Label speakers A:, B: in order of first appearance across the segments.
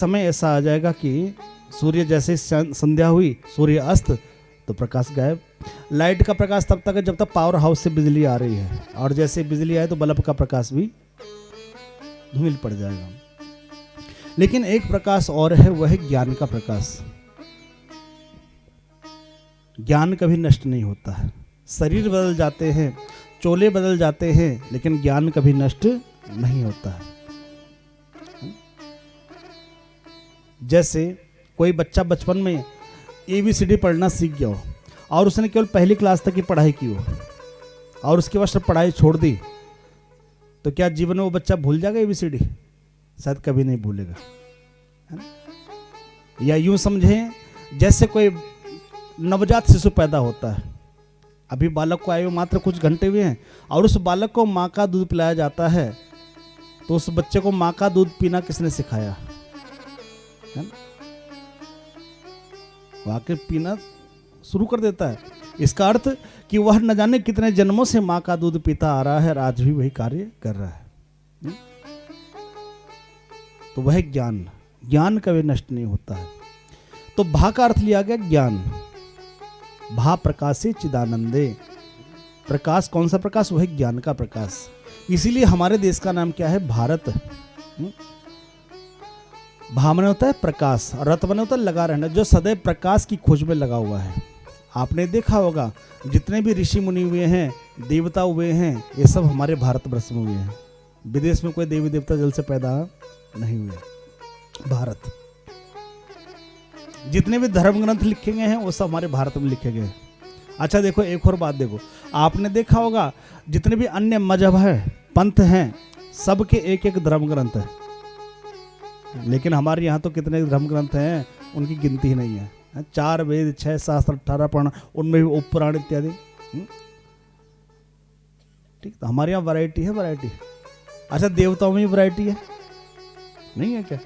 A: समय ऐसा आ जाएगा कि सूर्य जैसे संध्या हुई, सूर्य अस्त, तो प्रकाश गायब। लाइट का प्रकाश तब तक है जब तक पावर हाउस से बिजली आ रही है, और जैसे बिजली आए तो बल्ब का प्रकाश भी धूमिल पड़ जाएगा। लेकिन एक प्रकाश और है, वह है ज्ञान का प्रकाश। ज्ञान कभी नष्ट नहीं होता है। शरीर बदल जाते हैं, चोले बदल जाते हैं, लेकिन ज्ञान कभी नष्ट नहीं होता है। जैसे कोई बच्चा बचपन में ABCD पढ़ना सीख गया हो और उसने केवल पहली क्लास तक की पढ़ाई की हो और उसके बाद सब पढ़ाई छोड़ दी, तो क्या जीवन में वो बच्चा भूल जाएगा ABCD? शायद कभी नहीं भूलेगा, है ना? या यूं समझें जैसे कोई नवजात शिशु पैदा होता है, अभी बालक को आए हुए मात्र कुछ घंटे हुए हैं और उस बालक को माँ का दूध पिलाया जाता है, तो उस बच्चे को माँ का दूध पीना किसने सिखाया? है ना? वाकई पीना शुरू कर देता है। इसका अर्थ कि वह न जाने कितने जन्मों से माँ का दूध पीता आ रहा है और आज भी वही कार्य कर रहा है। तो वह ज्ञान, ज्ञान कभी नष्ट नहीं होता है। तो भा का अर्थ लिया गया ज्ञान। भा प्रकाशे चिदानंदे, प्रकाश कौन सा प्रकाश? वह ज्ञान का प्रकाश। इसीलिए हमारे देश का नाम क्या है? भारत। भा माने होता है प्रकाश और रत माने होता है लगा रहना, जो सदैव प्रकाश की खोज में लगा हुआ है। आपने देखा होगा जितने भी ऋषि मुनि हुए हैं, देवता हुए हैं, ये सब हमारे भारतवर्ष में हुए हैं। विदेश में कोई देवी देवता जल से पैदा नहीं हुए। भारत, जितने भी धर्म ग्रंथ लिखे गए हैं वो सब हमारे भारत में लिखे गए हैं। अच्छा देखो, एक और बात देखो, आपने देखा होगा जितने भी अन्य मजहब है, पंथ हैं, सबके एक एक धर्म ग्रंथ है, लेकिन हमारे यहाँ तो कितने धर्म ग्रंथ हैं उनकी गिनती ही नहीं है। 4 वेद, 6 शास्त्र, 18 पुराण, उनमें भी उपपुराण इत्यादि। ठीक, तो हमारे यहाँ वैरायटी है, वैरायटी। अच्छा, देवताओं में भी वैरायटी है, नहीं है क्या?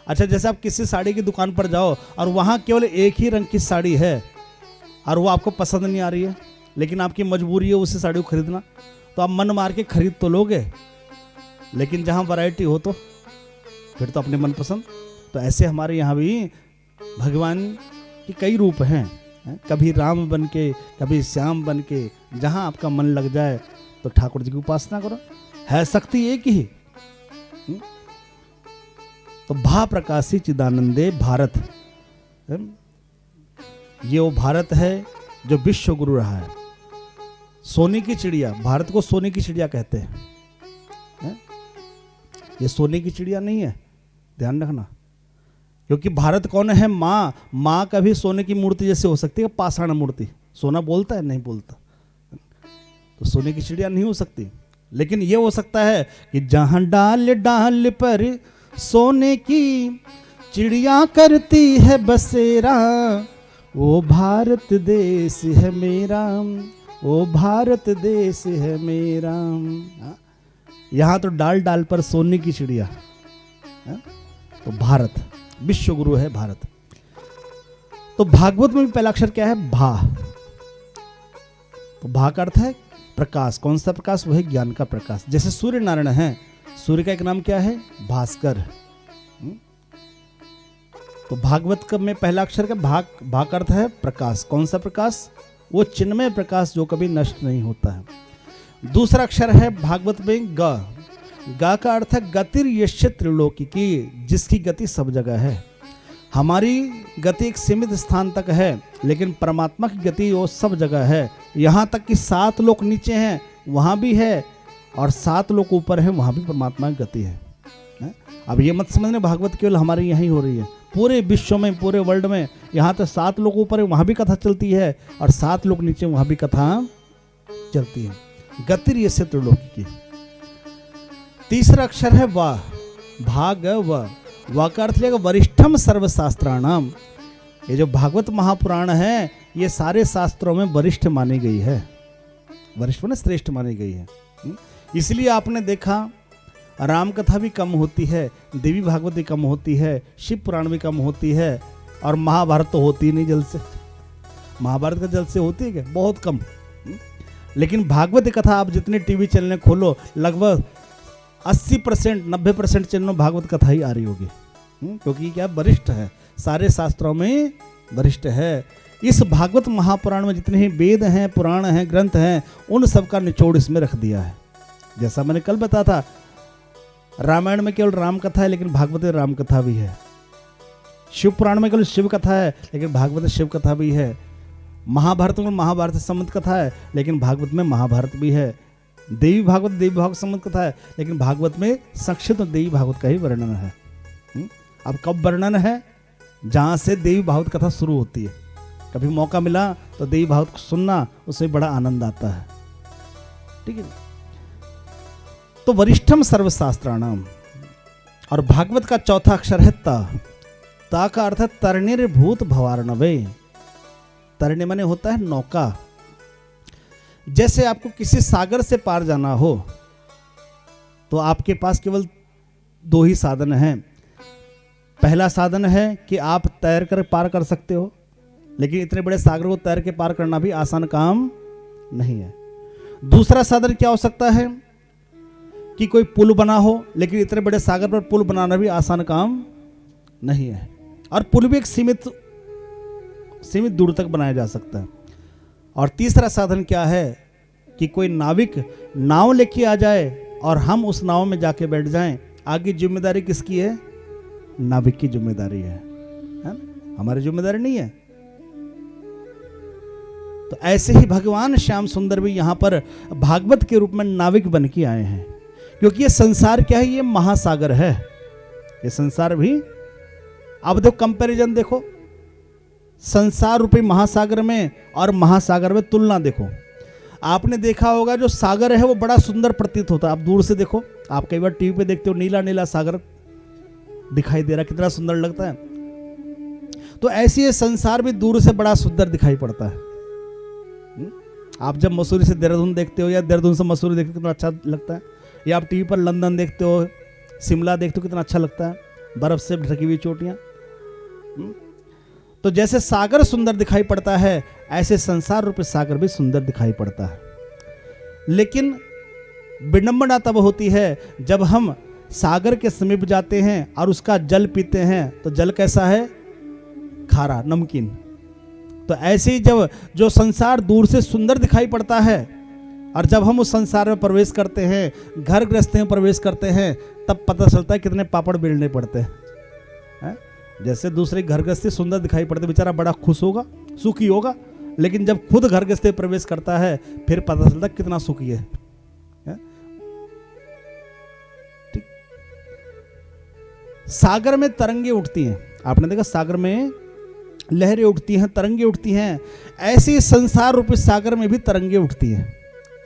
A: अच्छा, जैसे आप किसी साड़ी की दुकान पर जाओ और वहाँ केवल एक ही रंग की साड़ी है और वो आपको पसंद नहीं आ रही है, लेकिन आपकी मजबूरी है उसी साड़ी को खरीदना, तो आप मन मार के खरीद तो लोगे, लेकिन जहाँ वैरायटी हो तो फिर तो अपने मनपसंद। तो ऐसे हमारे यहाँ भी भगवान के कई रूप हैं, कभी राम बन के, कभी श्याम बन के, जहाँ आपका मन लग जाए तो ठाकुर जी की उपासना करो, है शक्ति एक ही। तो भा प्रकाशी चिदानंदे भारत, ये वो भारत है जो विश्व गुरु रहा है। सोने की चिड़िया, भारत को सोने की चिड़िया कहते हैं। ये सोने की चिड़िया नहीं है, ध्यान रखना, क्योंकि भारत कौन है? माँ। माँ कभी सोने की मूर्ति जैसे हो सकती है, पाषाण मूर्ति। सोना बोलता है? नहीं बोलता, तो सोने की चिड़िया नहीं हो सकती। लेकिन ये हो सकता है कि जहां डाल डाल पर सोने की चिड़िया करती है बसेरा, वो भारत देश है मेरा, वो भारत देश है मेरा। यहाँ तो डाल डाल पर सोने की चिड़िया, तो भारत विश्व गुरु है भारत। तो भागवत में भी पहला अक्षर क्या है? भा। तो भा का अर्थ है प्रकाश। कौन सा प्रकाश? वह ज्ञान का प्रकाश। जैसे सूर्य नारायण है, सूर्य का एक नाम क्या है? भास्कर। तो भागवत में पहला अक्षर का भा का अर्थ है प्रकाश। कौन सा प्रकाश? वो चिन्मय प्रकाश जो कभी नष्ट नहीं होता है। दूसरा अक्षर है भागवत में ग। गा का अर्थ है गतिर यश्य त्रिलोकी की, जिसकी गति सब जगह है। हमारी गति एक सीमित स्थान तक है, लेकिन परमात्मा की गति वो सब जगह है। यहाँ तक कि 7 लोक नीचे हैं वहाँ भी है, और 7 लोक ऊपर है वहाँ भी परमात्मा की गति है। अब ये मत समझने भागवत केवल हमारे यहाँ ही हो रही है, पूरे विश्व में, पूरे वर्ल्ड में। यहाँ तो 7 लोग ऊपर है वहाँ भी कथा चलती है, और 7 लोग नीचे वहाँ भी कथा चलती है। गतिर यश्य त्रिलोकी की। तीसरा अक्षर है वा। भाग व का अर्थ लेगा वरिष्ठम सर्वशास्त्राणाम। ये जो भागवत महापुराण है ये सारे शास्त्रों में वरिष्ठ मानी गई है, वरिष्ठ माने श्रेष्ठ मानी गई है। इसलिए आपने देखा राम कथा भी कम होती है, देवी भागवत भी कम होती है, शिव पुराण भी कम होती है, और महाभारत तो होती ही नहीं जल से। महाभारत का जल से होती है क्या? बहुत कम। लेकिन भागवत की कथा आप जितने टीवी चैनल खोलो, लगभग 80% 90% चैनलों भागवत कथा ही आ रही होगी। क्योंकि क्या वरिष्ठ है, सारे शास्त्रों में वरिष्ठ है। इस भागवत महापुराण में जितने ही वेद हैं, पुराण हैं, ग्रंथ हैं, उन सब का निचोड़ इसमें रख दिया है। जैसा मैंने कल बताया था, रामायण में केवल राम कथा है, लेकिन भागवत में राम कथा भी है। शिव पुराण में केवल शिव कथा है, लेकिन भागवत में शिव कथा भी है। महाभारत में महाभारत से संबंध कथा है, लेकिन भागवत में महाभारत भी है। देवी भागवत संबंध कथा है, लेकिन भागवत में संक्षिप्त देवी भागवत का ही वर्णन है। अब कब वर्णन है? जहां से देवी भागवत कथा शुरू होती है। कभी मौका मिला तो देवी भागवत को सुनना, उससे बड़ा आनंद आता है। ठीक है। तो वरिष्ठम सर्वशास्त्राणाम, और भागवत का चौथा अक्षर है ता। ता का अर्थ है तरणिर्भूत भवार्णवे। तरणी माने होता है नौका। जैसे आपको किसी सागर से पार जाना हो तो आपके पास केवल दो ही साधन हैं। पहला साधन है कि आप तैर कर पार कर सकते हो, लेकिन इतने बड़े सागर को तैर के पार करना भी आसान काम नहीं है। दूसरा साधन क्या हो सकता है कि कोई पुल बना हो, लेकिन इतने बड़े सागर पर पुल बनाना भी आसान काम नहीं है। और पुल भी एक सीमित दूर तक बनाया जा सकता है। और तीसरा साधन क्या है कि कोई नाविक नाव लेके आ जाए और हम उस नाव में जाके बैठ जाएं। आगे जिम्मेदारी किसकी है? नाविक की जिम्मेदारी है ना? हमारी जिम्मेदारी नहीं है। तो ऐसे ही भगवान श्याम सुंदर भी यहां पर भागवत के रूप में नाविक बन के आए हैं, क्योंकि ये संसार क्या है? ये महासागर है। ये संसार भी, अब देखो कंपैरिजन देखो, संसार रूपी महासागर में और महासागर में तुलना देखो। आपने देखा होगा जो सागर है वो बड़ा सुंदर प्रतीत होता है। आप दूर से देखो, आप कई बार टीवी पे देखते हो, नीला नीला सागर दिखाई दे रहा, कितना सुंदर लगता है। तो ऐसी ये संसार भी दूर से बड़ा सुंदर दिखाई पड़ता है। आप जब मसूरी से देहरादून देखते हो या देहरादून से मसूरी देखते हो कितना अच्छा लगता है, या आप टीवी पर लंदन देखते हो, शिमला देखते हो, कितना अच्छा लगता है, बर्फ से ढकी हुई चोटियां। तो जैसे सागर सुंदर दिखाई पड़ता है, ऐसे संसार रूपी सागर भी सुंदर दिखाई पड़ता है। लेकिन विडंबना तब होती है जब हम सागर के समीप जाते हैं और उसका जल पीते हैं तो जल कैसा है? खारा, नमकीन। तो ऐसे ही जब जो संसार दूर से सुंदर दिखाई पड़ता है और जब हम उस संसार में प्रवेश करते हैं, घर गृहस्थी में प्रवेश करते हैं, तब पता चलता है कितने पापड़ बेलने पड़ते हैं। जैसे दूसरे घर गृहस्थी सुंदर दिखाई पड़ते, बेचारा बड़ा खुश होगा, सुखी होगा, लेकिन जब खुद घर गृहस्थी प्रवेश करता है फिर पता चलता कितना सुखी है। ठीक। सागर में तरंगे उठती हैं, आपने देखा सागर में लहरें उठती हैं, तरंगे उठती हैं। ऐसे संसार रूपी सागर में भी तरंगे उठती हैं।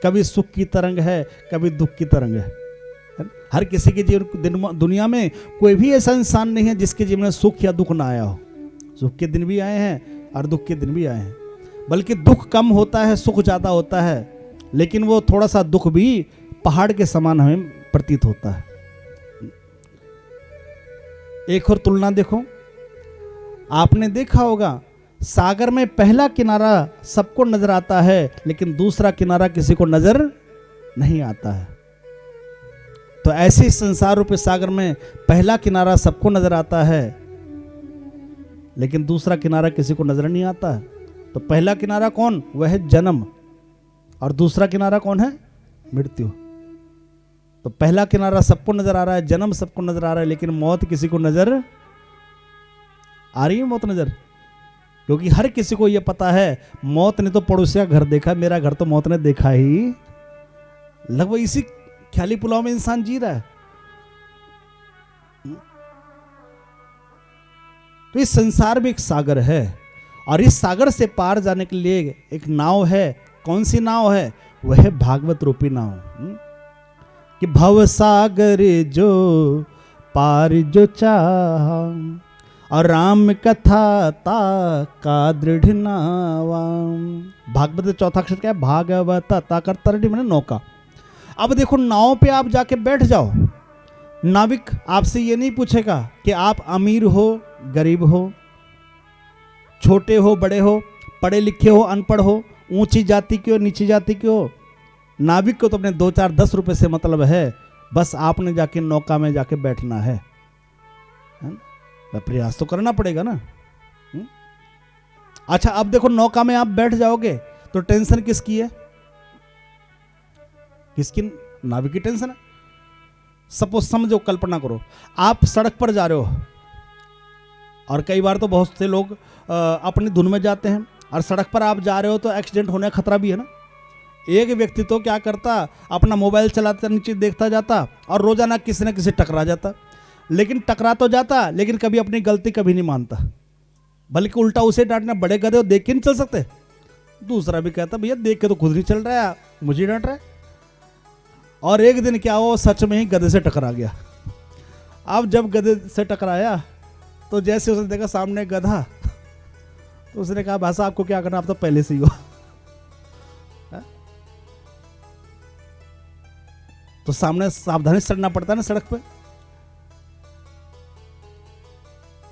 A: कभी सुख की तरंग है, कभी दुख की तरंग है। हर किसी के जीवन दुनिया में कोई भी ऐसा इंसान नहीं है जिसके जीवन में सुख या दुख ना आया हो। सुख के दिन भी आए हैं और दुख के दिन भी आए हैं, बल्कि दुख कम होता है, सुख ज़्यादा होता है, लेकिन वो थोड़ा सा दुख भी पहाड़ के समान हमें प्रतीत होता है। एक और तुलना देखो, आपने देखा होगा सागर में पहला किनारा सबको नजर आता है, लेकिन दूसरा किनारा किसी को नजर नहीं आता है। तो ऐसे संसार रूपी सागर में पहला किनारा सबको नजर आता है, लेकिन दूसरा किनारा किसी को नजर नहीं आता है। तो पहला किनारा कौन? वह है जन्म, और दूसरा किनारा कौन है? मृत्यु। तो पहला किनारा सबको नजर आ रहा है, जन्म सबको नजर आ रहा है, लेकिन मौत किसी को नजर आ रही है? मौत नजर, क्योंकि हर किसी को यह पता है मौत ने तो पड़ोसी का घर देखा, मेरा घर तो मौत ने देखा ही। लगभग इसी ख्याली पुलाव में इंसान जी रहा है। तो इस संसार में एक सागर है, और इस सागर से पार जाने के लिए एक नाव है। कौन सी नाव है? वह है भागवत रूपी नाव। कि भव सागर जो पार जो चाहा, और राम कथा ता का दृढ़ नावा। भागवत का चौथा अक्षर क्या है? भागवत, ता कर तरडी माने नौका। अब देखो नाव पे आप जाके बैठ जाओ, नाविक आपसे ये नहीं पूछेगा कि आप अमीर हो गरीब हो, छोटे हो बड़े हो, पढ़े लिखे हो अनपढ़ हो, ऊंची जाति के हो नीची जाति के हो। नाविक को तो अपने 2-4-10 रुपए से मतलब है, बस आपने जाके नौका में जाके बैठना है। प्रयास तो करना पड़ेगा ना। अच्छा अब देखो नौका में आप बैठ जाओगे तो टेंशन किसकी है? किसकी? नाविक की टेंशन है। सपोज समझो, कल्पना करो आप सड़क पर जा रहे हो, और कई बार तो बहुत से लोग अपनी धुन में जाते हैं, और सड़क पर आप जा रहे हो तो एक्सीडेंट होने का खतरा भी है ना। एक व्यक्ति तो क्या करता, अपना मोबाइल चलाता, नीचे देखता जाता और रोजाना किसी न किसी टकरा जाता। लेकिन टकरा तो जाता, लेकिन कभी अपनी गलती कभी नहीं मानता, बल्कि उल्टा उसे डांटना, बड़े गधे हो देख के नहीं चल सकते। दूसरा भी कहता भैया देख के तो खुद नहीं चल रहा है, मुझे डांट रहा है। और एक दिन क्या हुआ, सच में ही गधे से टकरा गया। अब जब गधे से टकराया तो जैसे उसने देखा सामने गधा, तो उसने कहा भाषा आपको क्या करना, आप तो पहले से ही हो। तो सामने सावधानी से चढ़ना पड़ता है ना सड़क पे।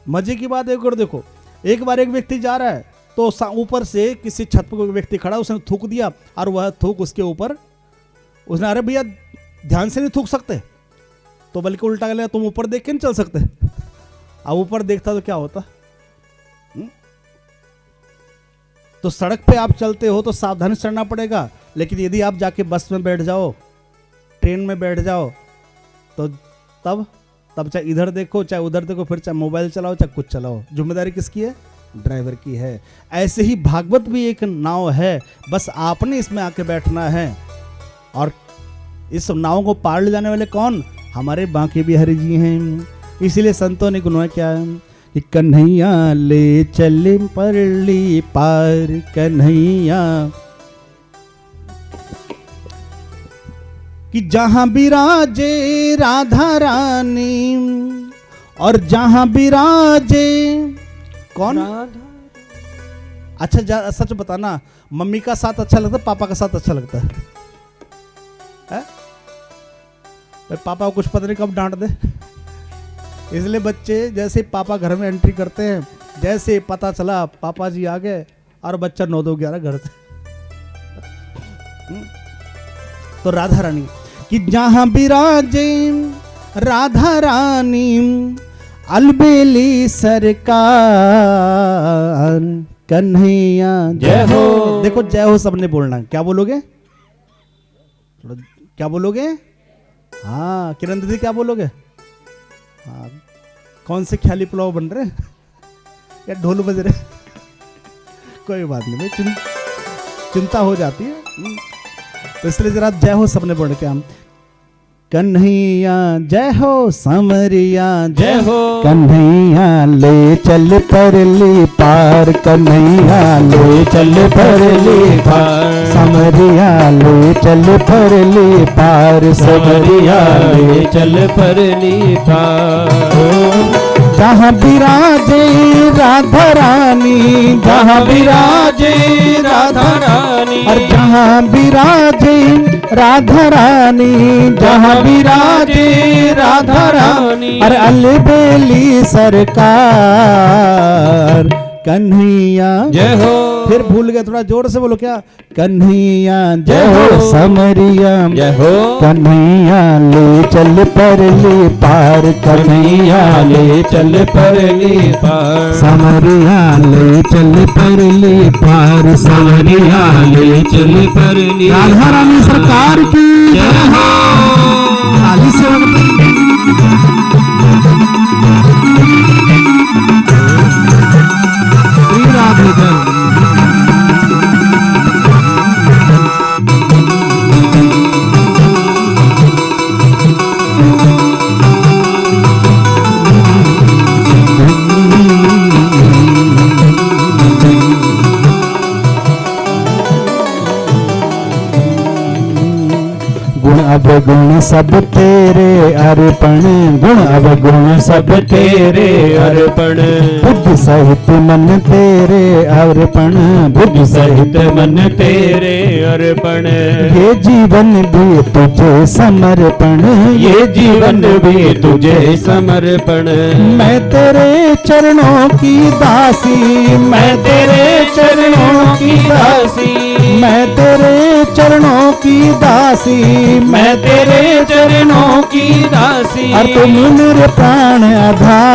A: मजे की बात एक और देखो, एक बार एक व्यक्ति जा रहा है तो ऊपर से किसी छत पर कोई व्यक्ति खड़ा, उसने थूक दिया और वह थूक उसके ऊपर, उसने अरे भैया ध्यान से नहीं थूक सकते, तो बल्कि उल्टा कर लिया, तुम ऊपर देख के नहीं चल सकते। अब ऊपर देखता तो क्या होता। तो सड़क पे आप चलते हो तो सावधानी से चलना पड़ेगा, लेकिन यदि आप जाके बस में बैठ जाओ, ट्रेन में बैठ जाओ, तो तब चाहे इधर देखो चाहे उधर देखो, फिर चाहे मोबाइल चलाओ चाहे कुछ चलाओ, जिम्मेदारी किसकी है? ड्राइवर की है। ऐसे ही भागवत भी एक नाव है, बस आपने इसमें आके बैठना है। और इस नाव को पार ले जाने वाले कौन? हमारे बांके बिहारी जी हैं। इसीलिए संतों ने गुनाह क्या है कि कन्हैया ले चले परली पार, कन्हैया कि जहां विराजे राधा रानी, और जहां विराजे कौन? अच्छा सच बताना, मम्मी का साथ अच्छा लगता है, पापा का साथ अच्छा लगता है? पापा को कुछ पता नहीं कब डांट दे, इसलिए बच्चे जैसे पापा घर में एंट्री करते हैं, जैसे पता चला पापा जी आ गए और बच्चा 9-2-11 घर से। तो राधा रानी कि जहां विराजे राधा रानी, अलबेली सरकार, कन्हैया जय हो। देखो जय हो सबने बोलना, क्या बोलोगे? क्या बोलोगे? हाँ किरण दीदी क्या बोलोगे? हाँ कौन से ख्याली पुलाव बन रहे या ढोल बज रहे? कोई बात नहीं भाई, चिंता हो जाती है, तो इसलिए जरा जय हो सबने बोल के हम। कन्हैया जय हो, समरिया जय हो, कन्हैया ले चल परली पार, कन्हैया ले चल परली पार, समरिया ले चल परली पार, समरिया ले चल परली पार। जहाँ विराजे राधा रानी, जहाँ विराजे राधा रानी, और जहाँ विराजे राधा रानी, जहाँ विराजे राधा रानी, और अलबेली सरकार, कन्हैया जय हो। फिर भूल गए, थोड़ा जोर से बोलो, क्या? कन्हैया जय हो, समरिया जय हो, कन्हैया ले चल परली पार, कन्हैया ले चल परली पार, समरिया ले चल परली पार, समरिया ले चल परली। राधा रानी सरकार की जय हो। आली से अवगुण सब तेरे अर्पण, गुण अवगुण सब तेरे अर्पण, बुद्धि सहित मन तेरे अर्पण, बुद्धि सहित मन तेरे अर्पण, ये जीवन भी तुझे समर्पण, ये जीवन भी तुझे समर्पण, मैं तेरे चरणों की दासी, मैं तेरे चरणों की दासी, मैं तेरे चरणों की दासी,
B: मैं तेरे चरणों की दासी,
A: और तुम मेरे प्राण आधार।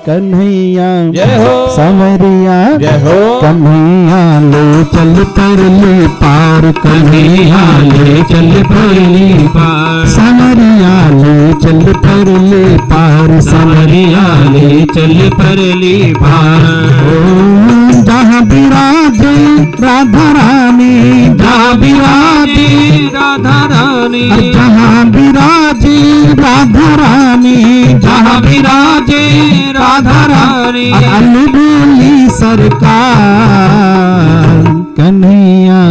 A: कन्हैया
B: जय हो
A: समरिया,
B: जय हो
A: कन्हैया ले चल परली पार,
B: कन्हैया ले चल परली पार,
A: समरिया ले चल परली पार,
B: समरिया ले चल परली पार।
A: जहाँ विराजे राधा रानी,
B: जहाँ विराजे राधा रानी,
A: जहाँ विराजे राधा रानी,
B: जहाँ विराजे राधा रानी,
A: अलबेली सरकार। कन्हैया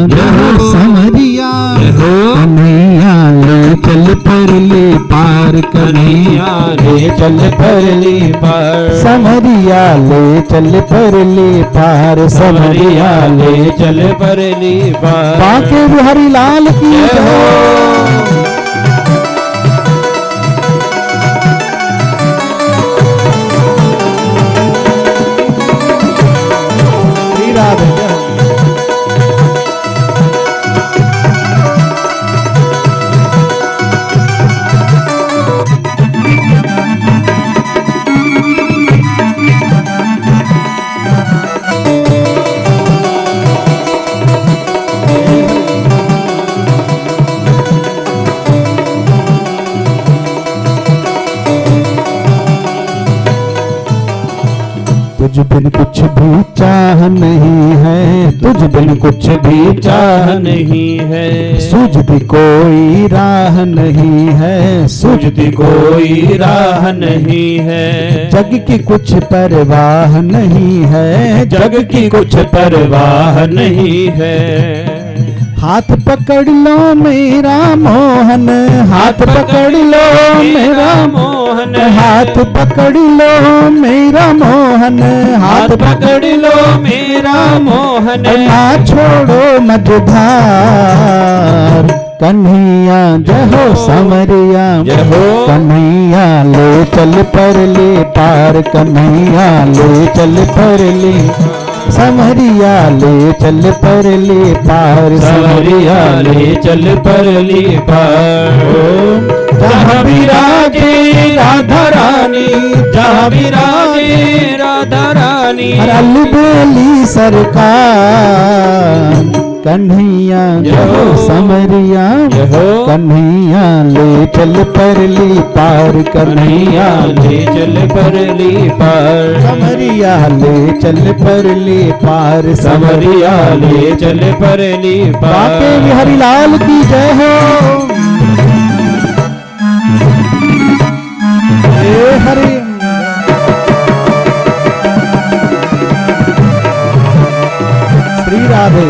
A: समरिया, कन्हैया ले चल परली पार,
B: कन्हैया ले चल परली पार,
A: समरिया ले चल परली पार,
B: समरिया ले चल परली पार।
A: बांके बिहारी लाल की
B: जय हो।
A: श्री राधे जय हो। तुझ बिन कुछ भी चाह नहीं है, तुझ बिन कुछ भी चाह
B: नहीं है,
A: सूझती कोई राह नहीं है,
B: सूझती कोई राह नहीं है,
A: जग की कुछ परवाह नहीं है,
B: जग की कुछ परवाह नहीं है।
A: हाथ पकड़ लो मेरा मोहन, हाथ पकड़ लो मेरा
B: मोहन,
A: हाथ पकड़ लो मेरा मोहन,
B: हाथ पकड़ लो मेरा मोहन,
A: ना छोड़ो मझधार। कन्हैया जय हो समरिया,
B: जय हो।
A: कन्हैया ले चल परली पार, कन्हैया ले चल परली, समरिया ले चल परली पार,
B: समरिया ले चल परली पार। जहाँ विराजे राधा रानी, जहाँ विराजे राधा रानी,
A: अलबेली सरकार। कन्हैया
B: जय हो।
A: समरिया,
B: जय हो।
A: कन्हैया ले चल परली पार,
B: कन्हैया ले चल परली पार,
A: समरिया ले चल परली पार,
B: समरिया ले चल परली पार।
A: बांके बिहारी लाल की जय हो। हे हरि श्री राधे।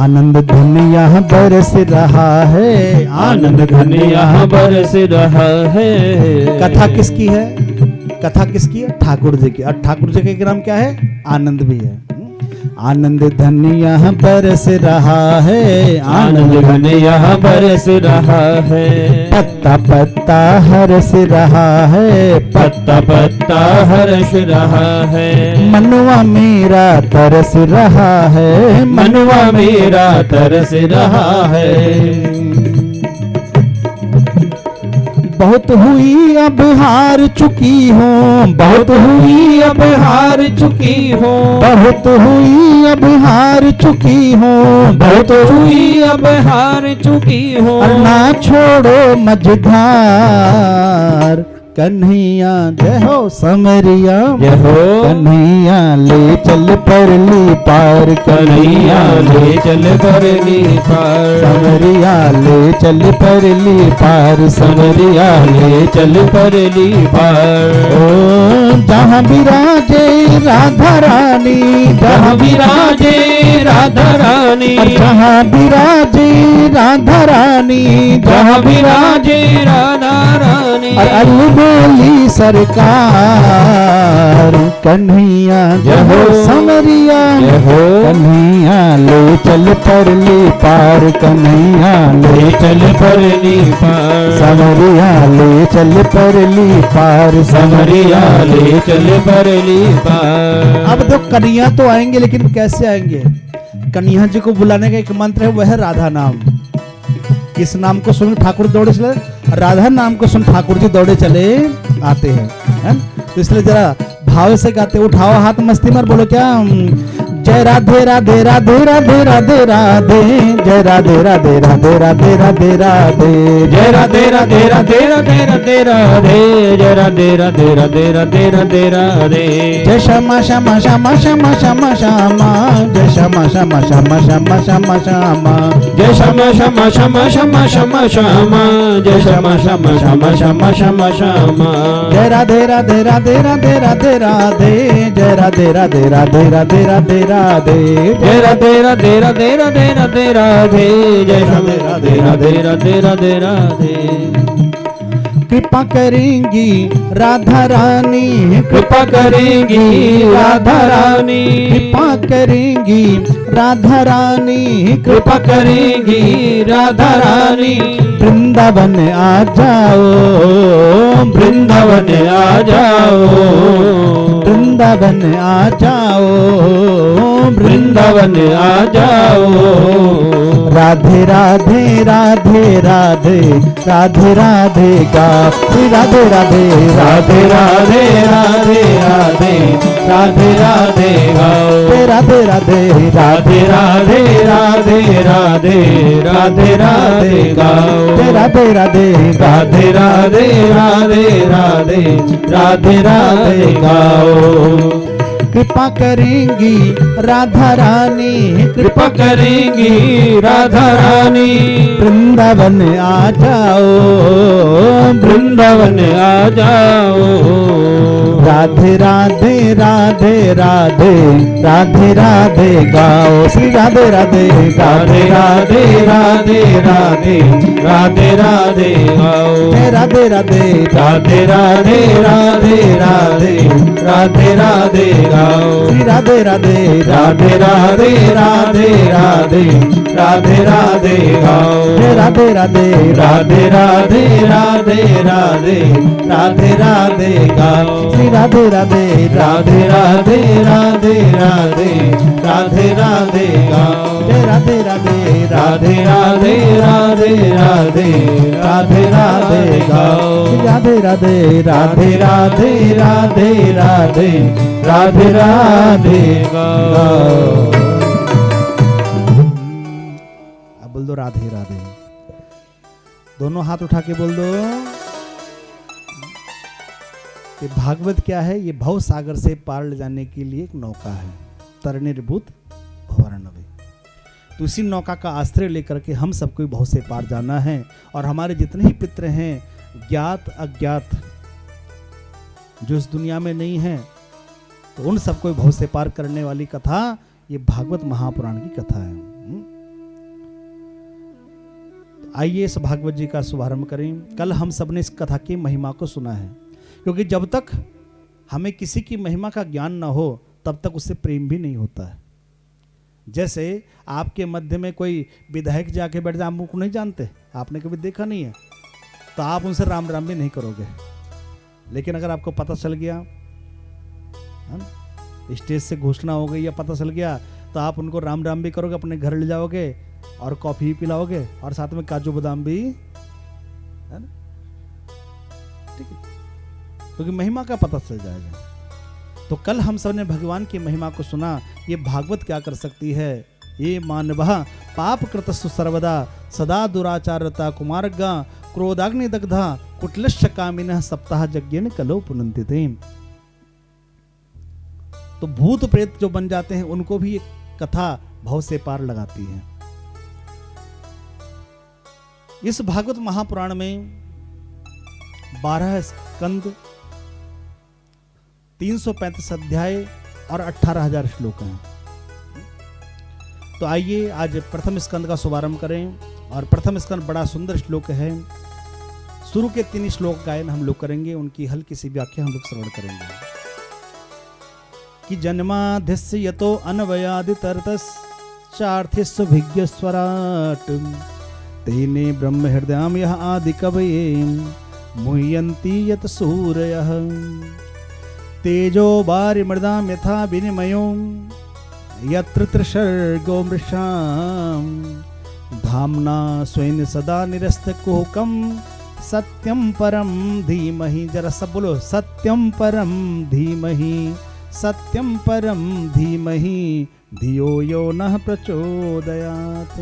A: आनंद धन यहाँ बरस रहा है,
B: आनंद घन यहाँ बरस रहा है।
A: कथा किसकी है? कथा किसकी है? ठाकुर जी की। और ठाकुर जी का नाम क्या है? आनंद भी है। आनंद धन यहाँ बरस रहा है,
B: आनंद घन यहाँ बरस रहा है।
A: पत्ता पत्ता हरस रहा है,
B: पत्ता पत्ता हर्ष रहा है।
A: मनवा मेरा तरस रहा है,
B: मनवा मेरा तरस रहा है।
A: बहुत हुई अब हार चुकी हूँ,
B: बहुत हुई अब हार चुकी हूँ,
A: बहुत हुई अब हार चुकी हूँ,
B: बहुत हुई अब हार चुकी हूँ।
A: और ना छोड़ो मझधार। कन्हैया जय हो समरिया,
B: जय हो
A: कन्हैया ले चल परली पार,
B: कन्हैया ले चल परली पार,
A: समरिया ले चल परली पार,
B: समरिया ले चल परली पार।
A: ओ जहाँ विराजे राधा रानी,
B: जहाँ विराजे राधा रानी,
A: जहाँ विराजे राधा रानी,
B: जहाँ विराजे राधा रानी,
A: अलबेली सरकार, कन्हैया जय हो समरिया,
B: जय हो
A: कन्हैया ले चल परली पार, कन्हैया
B: ले चल परली पार,
A: समरिया ले चल परली पार,
B: समरिया ले चल परली पार।
A: अब तो कन्हैया तो आएंगे, लेकिन कैसे आएंगे? कन्हैया जी को बुलाने का एक मंत्र है, वह है राधा नाम। किस नाम को सुन ठाकुर दौड़े चले? राधा नाम को सुन ठाकुर जी दौड़े चले आते हैं, है? तो इसलिए जरा भाव से गाते, उठाओ हाथ मस्ती में, बोलो क्या? जय राधे राधे राधे राधे राधे राधे, जय राधे राधे राधे राधे राधे राधे,
B: जय राधे राधे राधे राधे राधे राधे, जय राधे राधे राधे राधे राधे राधे,
A: जय श्यामा श्यामा श्यामा श्यामा श्यामा श्यामा, जय श्यामा श्यामा श्यामा श्यामा श्यामा श्यामा,
B: जय श्यामा श्यामा श्यामा श्यामा श्यामा श्यामा, जय श्यामा श्यामा श्यामा श्यामा श्यामा श्यामा,
A: जय राधे राधे राधे राधे राधे राधे, जय राधे राधे राधे राधे राधे राधे,
B: जय राधे राधे राधे राधे राधे राधे, जय राधे राधे राधे राधे राधे राधे।
A: कृपा करेंगी राधा रानी,
B: कृपा करेंगी राधा रानी,
A: कृपा करेंगी राधा रानी,
B: कृपा करेंगी राधा रानी,
A: वृंदावन आ जाओ,
B: वृंदावन आ जाओ,
A: वृंदावन आ जाओ,
B: वृंदावन आ जाओ,
A: राधे राधे राधे राधे राधे राधे गाओ, श्री राधे राधे
B: राधे राधे राधे राधे राधे राधे गाओ,
A: राधे राधे
B: राधे राधे राधे राधे राधे राधे गाओ,
A: राधे राधे
B: राधे राधे राधे राधे राधे राधे गाओ।
A: कृपा करेंगी राधा रानी,
B: कृपा करेंगी राधा रानी,
A: वृंदावन आ जाओ,
B: वृंदावन आ जाओ,
A: राधे राधे राधे राधे राधे राधे गाओ, श्री राधे राधे
B: राधे राधे राधे राधे राधे राधे गाओ,
A: राधे राधे
B: राधे राधे राधे राधे राधे राधे गाओ,
A: श्री राधे राधे
B: राधे राधे राधे राधे राधे राधे गाओ,
A: राधे राधे
B: राधे राधे राधे राधे राधे राधे गाओ,
A: श्री राधे राधे
B: राधे राधे राधे राधे राधे राधे गाओ,
A: राधे राधे
B: राधे राधे राधे राधे राधे राधे गाओ,
A: राधे राधे
B: राधे राधे राधे राधे राधे राधे गाओ।
A: अब बोल दो राधे राधे, दोनों हाथ उठा के बोल दो। ये भागवत क्या है? ये भव सागर से पार ले जाने के लिए एक नौका है, तरणीभूत भवरण्यवे। तो इसी नौका का आश्रय लेकर के हम सबको भव से पार जाना है, और हमारे जितने ही पितृ हैं, ज्ञात अज्ञात, जो इस दुनिया में नहीं है, तो उन सबको भव से पार करने वाली कथा ये भागवत महापुराण की कथा है। आइए इस भागवत जी का शुभारंभ करें। कल हम सब ने इस कथा की महिमा को सुना है, क्योंकि जब तक हमें किसी की महिमा का ज्ञान ना हो तब तक उससे प्रेम भी नहीं होता है। जैसे आपके मध्य में कोई विधायक जाके बैठ जाए, आप उनको नहीं जानते, आपने कभी देखा नहीं है, तो आप उनसे राम राम भी नहीं करोगे। लेकिन अगर आपको पता चल गया, स्टेज से घोषणा हो गई या पता चल गया, तो आप उनको राम राम भी करोगे, अपने घर ले जाओगे और कॉफी भी पिलाओगे और साथ में काजू बादाम भी, है ना? ठीक है, क्योंकि महिमा का पता चल जाएगा। तो कल हम सब ने भगवान की महिमा को सुना। ये भागवत क्या कर सकती है? ये मानवः पाप कृतस्तु सर्वदा सदा दुराचारता कुमार्गा क्रोधाग्नि दग्धा कुटिलश्च कामिनः सप्ताह यज्ञेन कलो पुनन्ति ते। तो भूत प्रेत जो बन जाते हैं उनको भी एक कथा भव से पार लगाती है। इस भागवत महापुराण में 12 स्कंद, 335 अध्याय और 18,000 श्लोक हैं। तो आइए आज प्रथम स्कंद का शुभारंभ करें। और प्रथम स्कंद बड़ा सुंदर श्लोक है। शुरू के 3 श्लोक गायन हम लोग करेंगे, उनकी हल्की सी व्याख्या हम लोग श्रवण करेंगे। कि जन्माद्यस्य यतो अन्वयादितरतश्चार्थ्यस्वभिज्ञ स्वराट तेने ब्रह्म हृदयाम यह आदि कवये मुह्यन्ति यत सूरयः तेजो वारिमृदाम यथा विनिमयो यत्र त्रिसर्गो मृषाम धाम्ना स्वेन सदा निरस्तकुहकं सत्यम परम धीमहि। जरा सब बोलो, सत्यम परम धीमहि, सत्यम परम धीमहि धियो यो नः प्रचोदयात्।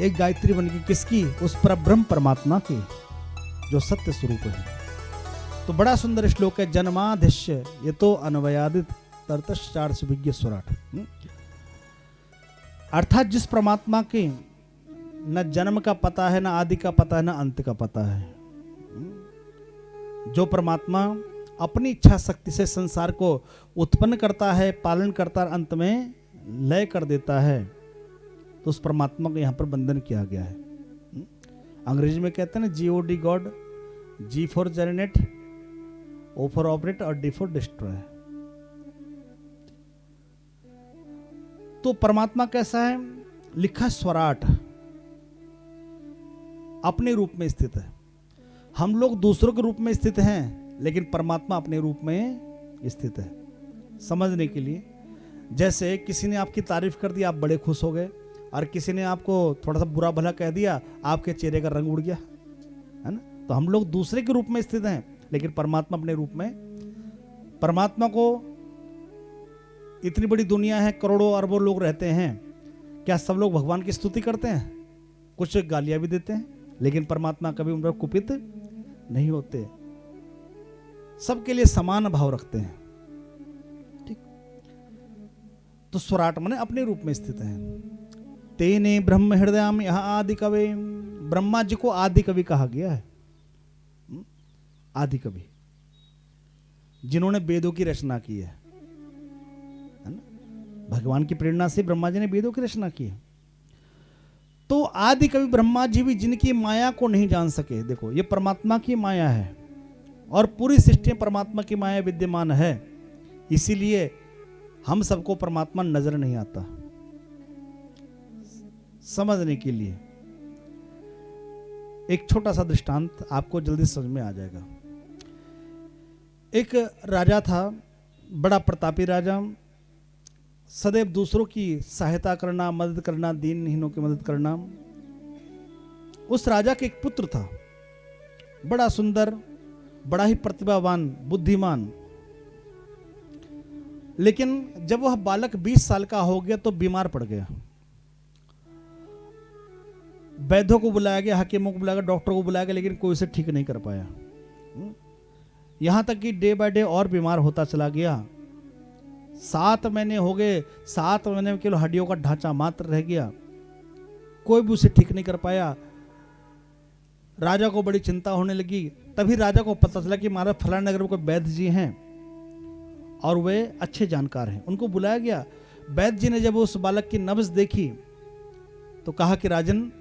A: एक गायत्री बन गई किसकी? उस परब्रह्म परमात्मा की जो सत्य स्वरूप है। तो बड़ा सुंदर श्लोक है। जन्माद्यस्य यतो अन्वयादित तरतश्चार्थ्यस्वभिज्ञ स्वराट। अर्थात जिस परमात्मा के न जन्म का पता है, न आदि का पता है, न अंत का पता है, जो परमात्मा अपनी इच्छा शक्ति से संसार को उत्पन्न करता है, पालन करता है, अंत में लय कर देता है, तो उस परमात्मा को यहां पर बंधन किया गया है। अंग्रेजी में कहते हैं ना GOD God, G for generate, O for operate और D फॉर डिस्ट्रॉय। तो परमात्मा कैसा है? लिखा स्वराट, अपने रूप में स्थित है। हम लोग दूसरों के रूप में स्थित हैं, लेकिन परमात्मा अपने रूप में स्थित है। समझने के लिए, जैसे किसी ने आपकी तारीफ कर दी, आप बड़े खुश हो गए, और किसी ने आपको थोड़ा सा बुरा भला कह दिया, आपके चेहरे का रंग उड़ गया, है ना। तो हम लोग दूसरे के रूप में स्थित हैं, लेकिन परमात्मा अपने रूप में। परमात्मा को इतनी बड़ी दुनिया है, करोड़ों अरबों लोग रहते हैं, क्या सब लोग भगवान की स्तुति करते हैं? कुछ गालियां भी देते हैं, लेकिन परमात्मा कभी उन पर कुपित नहीं होते, सबके लिए समान भाव रखते हैं। ठीक। तो स्वराट माने अपने रूप में स्थित है। तेने ब्रह्म हृदयाम यह आदि कवि। ब्रह्मा जी को आदि कवि कहा गया है। आदि कवि जिन्होंने वेदों की रचना की है ना। भगवान की प्रेरणा से ब्रह्मा जी ने वेदों की रचना की है। तो आदि कवि ब्रह्मा जी भी जिनकी माया को नहीं जान सके। देखो, ये परमात्मा की माया है और पूरी सृष्टि परमात्मा की माया विद्यमान है, इसीलिए हम सबको परमात्मा नजर नहीं आता। समझने के लिए एक छोटा सा दृष्टांत आपको जल्दी समझ में आ जाएगा। एक राजा था, बड़ा प्रतापी राजा, सदैव दूसरों की सहायता करना, मदद करना, दीनहीनों की मदद करना। उस राजा के एक पुत्र था, बड़ा सुंदर, बड़ा ही प्रतिभावान, बुद्धिमान। लेकिन जब वह बालक 20 साल का हो गया तो बीमार पड़ गया। वैद्यों को बुलाया गया, हकीमों को बुलाया गया, डॉक्टर को बुलाया गया, लेकिन कोई उसे ठीक नहीं कर पाया। यहां तक कि डे बाय डे और बीमार होता चला गया। 7 महीने हो गए, 7 महीने में केवल हड्डियों का ढांचा मात्र रह गया, कोई भी उसे ठीक नहीं कर पाया। राजा को बड़ी चिंता होने लगी। तभी राजा को पता चला कि महाराज फलाना नगर में कोई वैद्य जी हैं और वे अच्छे जानकार हैं। उनको बुलाया गया। वैद्य जी ने जब उस बालक की नब्ज देखी तो कहा कि राजन,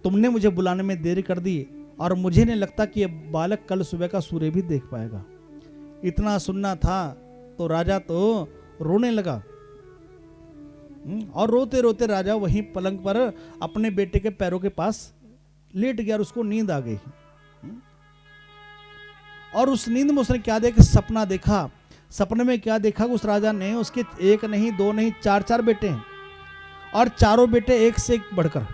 A: तुमने मुझे बुलाने में देरी कर दी और मुझे नहीं लगता कि यह बालक कल सुबह का सूर्य भी देख पाएगा। इतना सुनना था तो राजा तो रोने लगा। और रोते रोते राजा वहीं पलंग पर अपने बेटे के पैरों के पास लेट गया और उसको नींद आ गई। और उस नींद में उसने क्या देखा? सपना देखा। सपने में क्या देखा? उस राजा ने उसके 1 नहीं 2 नहीं 4 बेटे हैं, और चारों बेटे एक से एक बढ़कर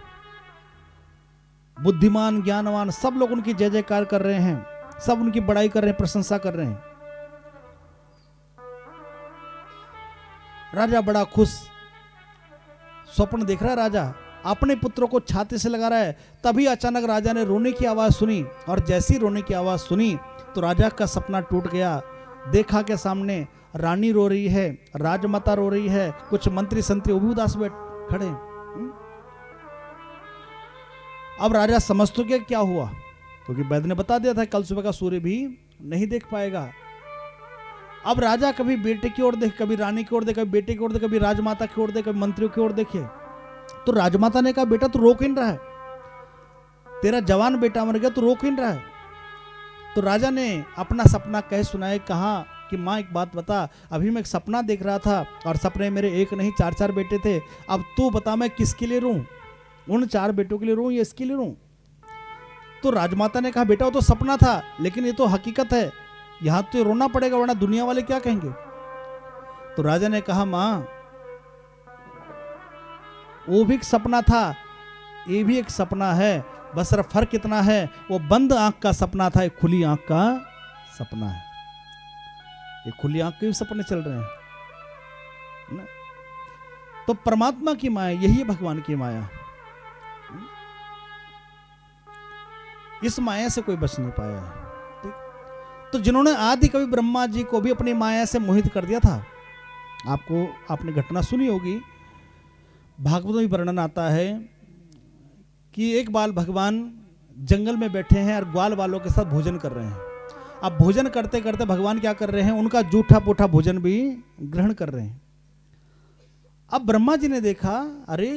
A: बुद्धिमान, ज्ञानवान। सब लोग उनकी जय जयकार कर रहे हैं, सब उनकी बड़ाई कर रहे हैं, प्रशंसा कर रहे हैं। राजा बड़ा खुश, स्वप्न देख रहा है राजा अपने पुत्रों को छाती से लगा रहा है। तभी अचानक राजा ने रोने की आवाज़ सुनी, और जैसी रोने की आवाज़ सुनी तो राजा का सपना टूट गया। देखा के सामने रानी रो रही है, राजमाता रो रही है, कुछ मंत्री संतरी वो भी उदास बैठ खड़े हैं। अब राजा समझ तो गया क्या हुआ, क्योंकि वैद ने बता दिया था कल सुबह का सूर्य भी नहीं देख पाएगा। अब राजा कभी बेटे की ओर देखे, कभी रानी की ओर देखे, कभी बेटे की ओर देखे, कभी राजमाता की ओर देखे, कभी मंत्रियों की ओर देखे। तो राजमाता ने कहा बेटा तू रो क्यों रहा है, तेरा जवान बेटा मर गया, तू रो क्यों रहा है। तो राजा ने अपना सपना कह सुनाए, कहा कि माँ एक बात बता, अभी मैं एक सपना देख रहा था और सपने मेरे एक नहीं चार चार बेटे थे। अब तू बता मैं किसके लिए रो, उन चार बेटों के लिए रो या इसके लिए रो। तो राजमाता ने कहा बेटा वो तो सपना था, लेकिन ये तो हकीकत है, यहां तो रोना पड़ेगा वरना दुनिया वाले क्या कहेंगे। तो राजा ने कहा मां वो भी एक सपना था, ये भी एक सपना है, बस सिर्फ फर्क इतना है वो बंद आंख का सपना था, एक खुली आंख का सपना है। ये खुली आंख के भी सपने चल रहे हैं ना? तो परमात्मा की माया यही है, भगवान की माया। इस माया से कोई बच नहीं पाया है। ठीक, तो जिन्होंने आदि कवि ब्रह्मा जी को भी अपनी माया से मोहित कर दिया था, आपने घटना सुनी होगी, भागवत में वर्णन आता है कि एक बार भगवान जंगल में बैठे हैं और ग्वाल वालों के साथ भोजन कर रहे हैं। अब भोजन करते करते भगवान क्या कर रहे हैं, उनका जूठा पूठा भोजन भी ग्रहण कर रहे हैं। अब ब्रह्मा जी ने देखा अरे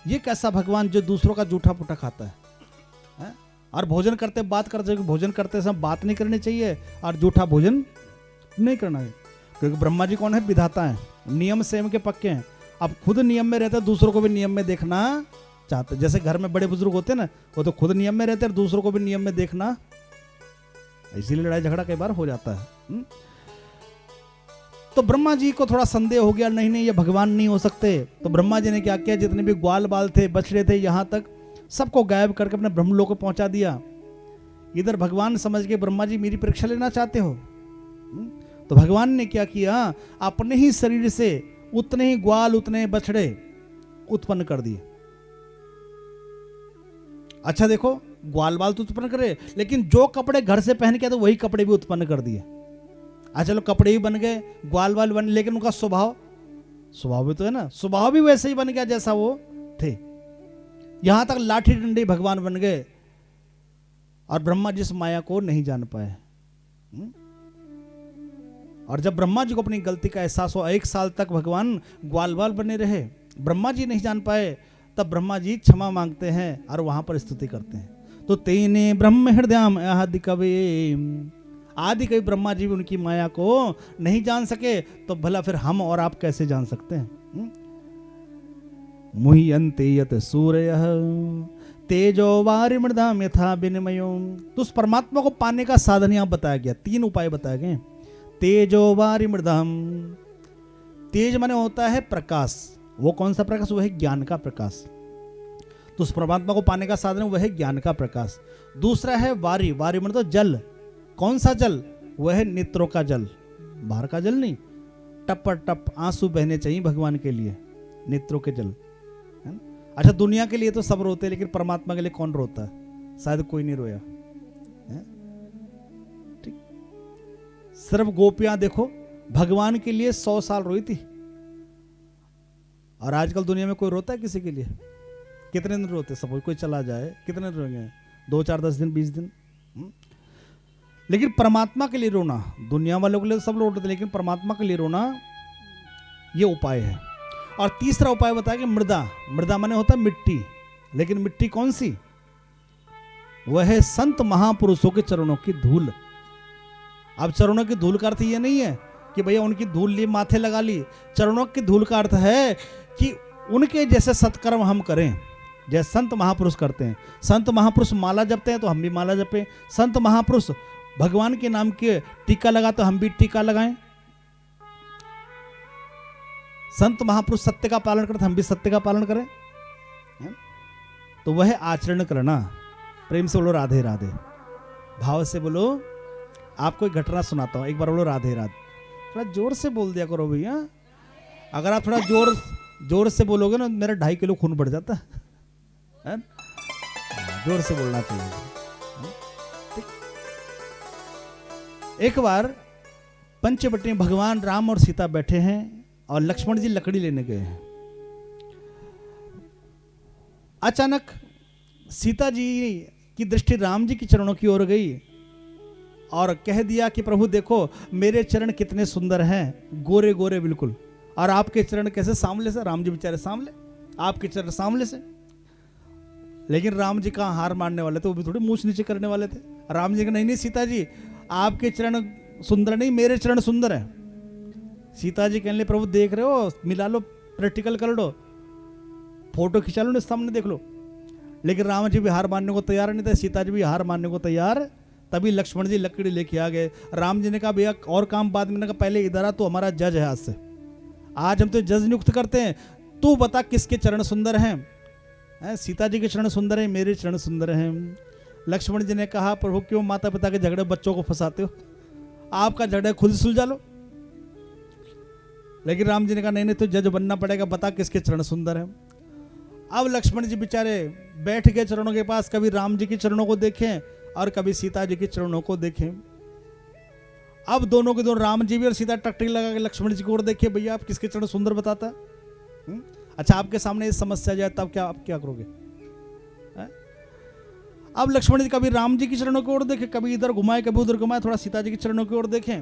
A: ये कैसा भगवान जो दूसरों का जूठा पूठा खाता है, और भोजन करते बात करते, भोजन करते समय बात नहीं करनी चाहिए और जूठा भोजन नहीं करना है, क्योंकि ब्रह्मा जी कौन है, विधाता है, नियम सेम के पक्के हैं। अब खुद नियम में रहते दूसरों को भी नियम में देखना चाहते, जैसे घर में बड़े बुजुर्ग होते हैं ना, वो तो खुद नियम में रहते हैं, दूसरों को भी नियम में देखना, इसीलिए लड़ाई झगड़ा कई बार हो जाता है। तो ब्रह्मा जी को थोड़ा संदेह हो गया, नहीं ये भगवान नहीं हो सकते। तो ब्रह्मा जी ने क्या किया, जितने भी ग्वाल बाल थे बछड़े थे यहाँ तक सबको गायब करके अपने ब्रह्मलोक को पहुंचा दिया। इधर भगवान समझ के ब्रह्मा जी मेरी परीक्षा लेना चाहते हो, तो भगवान ने क्या किया, अपने ही शरीर से उतने ही ग्वाल उतने बछड़े उत्पन्न कर दिए। अच्छा देखो, ग्वाल बाल तो उत्पन्न करे, लेकिन जो कपड़े घर से पहन के तो वही कपड़े भी उत्पन्न कर दिए। अच्छा चलो कपड़े भी बन गए, ग्वाल बाल बन, लेकिन उनका स्वभाव भी तो है ना, स्वभाव भी वैसे ही बन गया जैसा वो थे। यहां तक लाठी डंडे भगवान बन गए, और ब्रह्मा जी इस माया को नहीं जान पाए। और जब ब्रह्मा जी को अपनी गलती का एहसास हुआ, 1 साल तक भगवान ग्वाल बाल बने रहे, ब्रह्मा जी नहीं जान पाए, तब ब्रह्मा जी क्षमा मांगते हैं और वहां पर स्तुति करते हैं। तो तेने ब्रह्म हृदयाम आदि कवि, आदि कवि ब्रह्मा जी भी उनकी माया को नहीं जान सके, तो भला फिर हम और आप कैसे जान सकते हैं। मुह्यन्ते यत सूर्यः तेजो वारि मृदाम यथा विनिमयो। तो उस परमात्मा को पाने का साधन यहां बताया गया, 3 उपाय बताए गए। तेजो वारि मृदाम, तेज माने होता है प्रकाश, वो कौन सा प्रकाश, वह है ज्ञान का प्रकाश। तो उस परमात्मा को पाने का साधन वह है ज्ञान का प्रकाश। दूसरा है वारि, वारि मतलब तो जल, कौन सा जल, वह है नेत्रों का जल, बाहर का जल नहीं, टप टप आंसू बहने चाहिए भगवान के लिए, नेत्रों के जल। अच्छा दुनिया के लिए तो सब रोते हैं, लेकिन परमात्मा के लिए कौन रोता है, शायद कोई नहीं रोया। ठीक, सिर्फ गोपियां देखो भगवान के लिए 100 साल रोई थी, और आजकल दुनिया में कोई रोता है किसी के लिए, कितने दिन रोते, सब कोई चला जाए कितने दिन रोएंगे, 2 4 10 दिन 20 दिन। लेकिन परमात्मा के लिए रोना, दुनिया वालों के लिए सब लोग रोते, लेकिन परमात्मा के लिए रोना ये उपाय है। और तीसरा उपाय बताया कि मृदा, मृदा माने होता है मिट्टी, लेकिन मिट्टी कौन सी, वह है संत महापुरुषों के चरणों की धूल। अब चरणों की धूल का अर्थ ये नहीं है कि भैया उनकी धूल ली माथे लगा ली, चरणों की धूल का अर्थ है कि उनके जैसे सत्कर्म हम करें जैसे संत महापुरुष करते हैं। संत महापुरुष माला जपते हैं तो हम भी माला जपें, संत महापुरुष भगवान के नाम के टीका लगा तो हम भी टीका लगाएं, संत महापुरुष सत्य का पालन करते हम भी सत्य का पालन करें। तो वह आचरण करना। प्रेम से बोलो राधे राधे, भाव से बोलो। आपको एक घटना सुनाता हूं, एक बार बोलो राधे राधे, थोड़ा जोर से बोल दिया करो भैया। अगर आप थोड़ा जोर से बोलोगे ना, मेरा 2.5 किलो खून बढ़ जाता। है? जोर से बोलना चाहिए। ठीक। एक बार पंचवटी में भगवान राम और सीता बैठे हैं और लक्ष्मण जी लकड़ी लेने गए हैं। अचानक सीता जी की दृष्टि राम जी के चरणों की ओर गई और कह दिया कि प्रभु देखो मेरे चरण कितने सुंदर हैं, गोरे गोरे बिल्कुल, और आपके चरण कैसे सांवले से। राम जी बेचारे सांवले, आपके चरण सांवले से। लेकिन राम जी कहाँ हार मानने वाले थे, वो भी थोड़ी मूछ नीचे करने वाले थे। राम जी का नहीं नहीं सीता जी आपके चरण सुंदर नहीं, मेरे चरण सुंदर है। सीता जी कहने लगे प्रभु देख रहे हो, मिला लो, प्रैक्टिकल कर लो, फोटो खिंचा लो, सामने देख लो। लेकिन राम जी भी हार मानने को तैयार नहीं थे, सीता जी भी हार मानने को तैयार। तभी लक्ष्मण जी लकड़ी लेके आ गए। राम जी ने कहा भैया और काम बाद में, ने कहा पहले इधर आ, तो हमारा जज है, आज से आज हम तो जज नियुक्त करते हैं, तू बता किसके चरण सुंदर हैं। सीता जी के चरण सुंदर हैं, मेरे चरण सुंदर हैं। लक्ष्मण जी ने कहा प्रभु क्यों माता पिता के झगड़े बच्चों को फंसाते हो, आपका झगड़ा खुद सुलझा लो। लेकिन राम जी ने कहा नहीं नहीं, तो जज बनना पड़ेगा, बता किसके चरण सुंदर हैं। अब लक्ष्मण जी बेचारे बैठ गए चरणों के पास, कभी राम जी के चरणों को देखें और कभी सीता जी के चरणों को देखें। अब दोनों के दोनों, राम जी भी और सीता टकटकी लगा के लक्ष्मण जी की ओर देखिए, भैया आप किसके चरण सुंदर बताता है। अच्छा आपके सामने ये समस्या जाए तब क्या आप क्या करोगे। अब लक्ष्मण जी कभी राम जी के चरणों की ओर देखे, कभी इधर घुमाए कभी उधर घुमाए, थोड़ा सीता जी के चरणों की ओर देखें।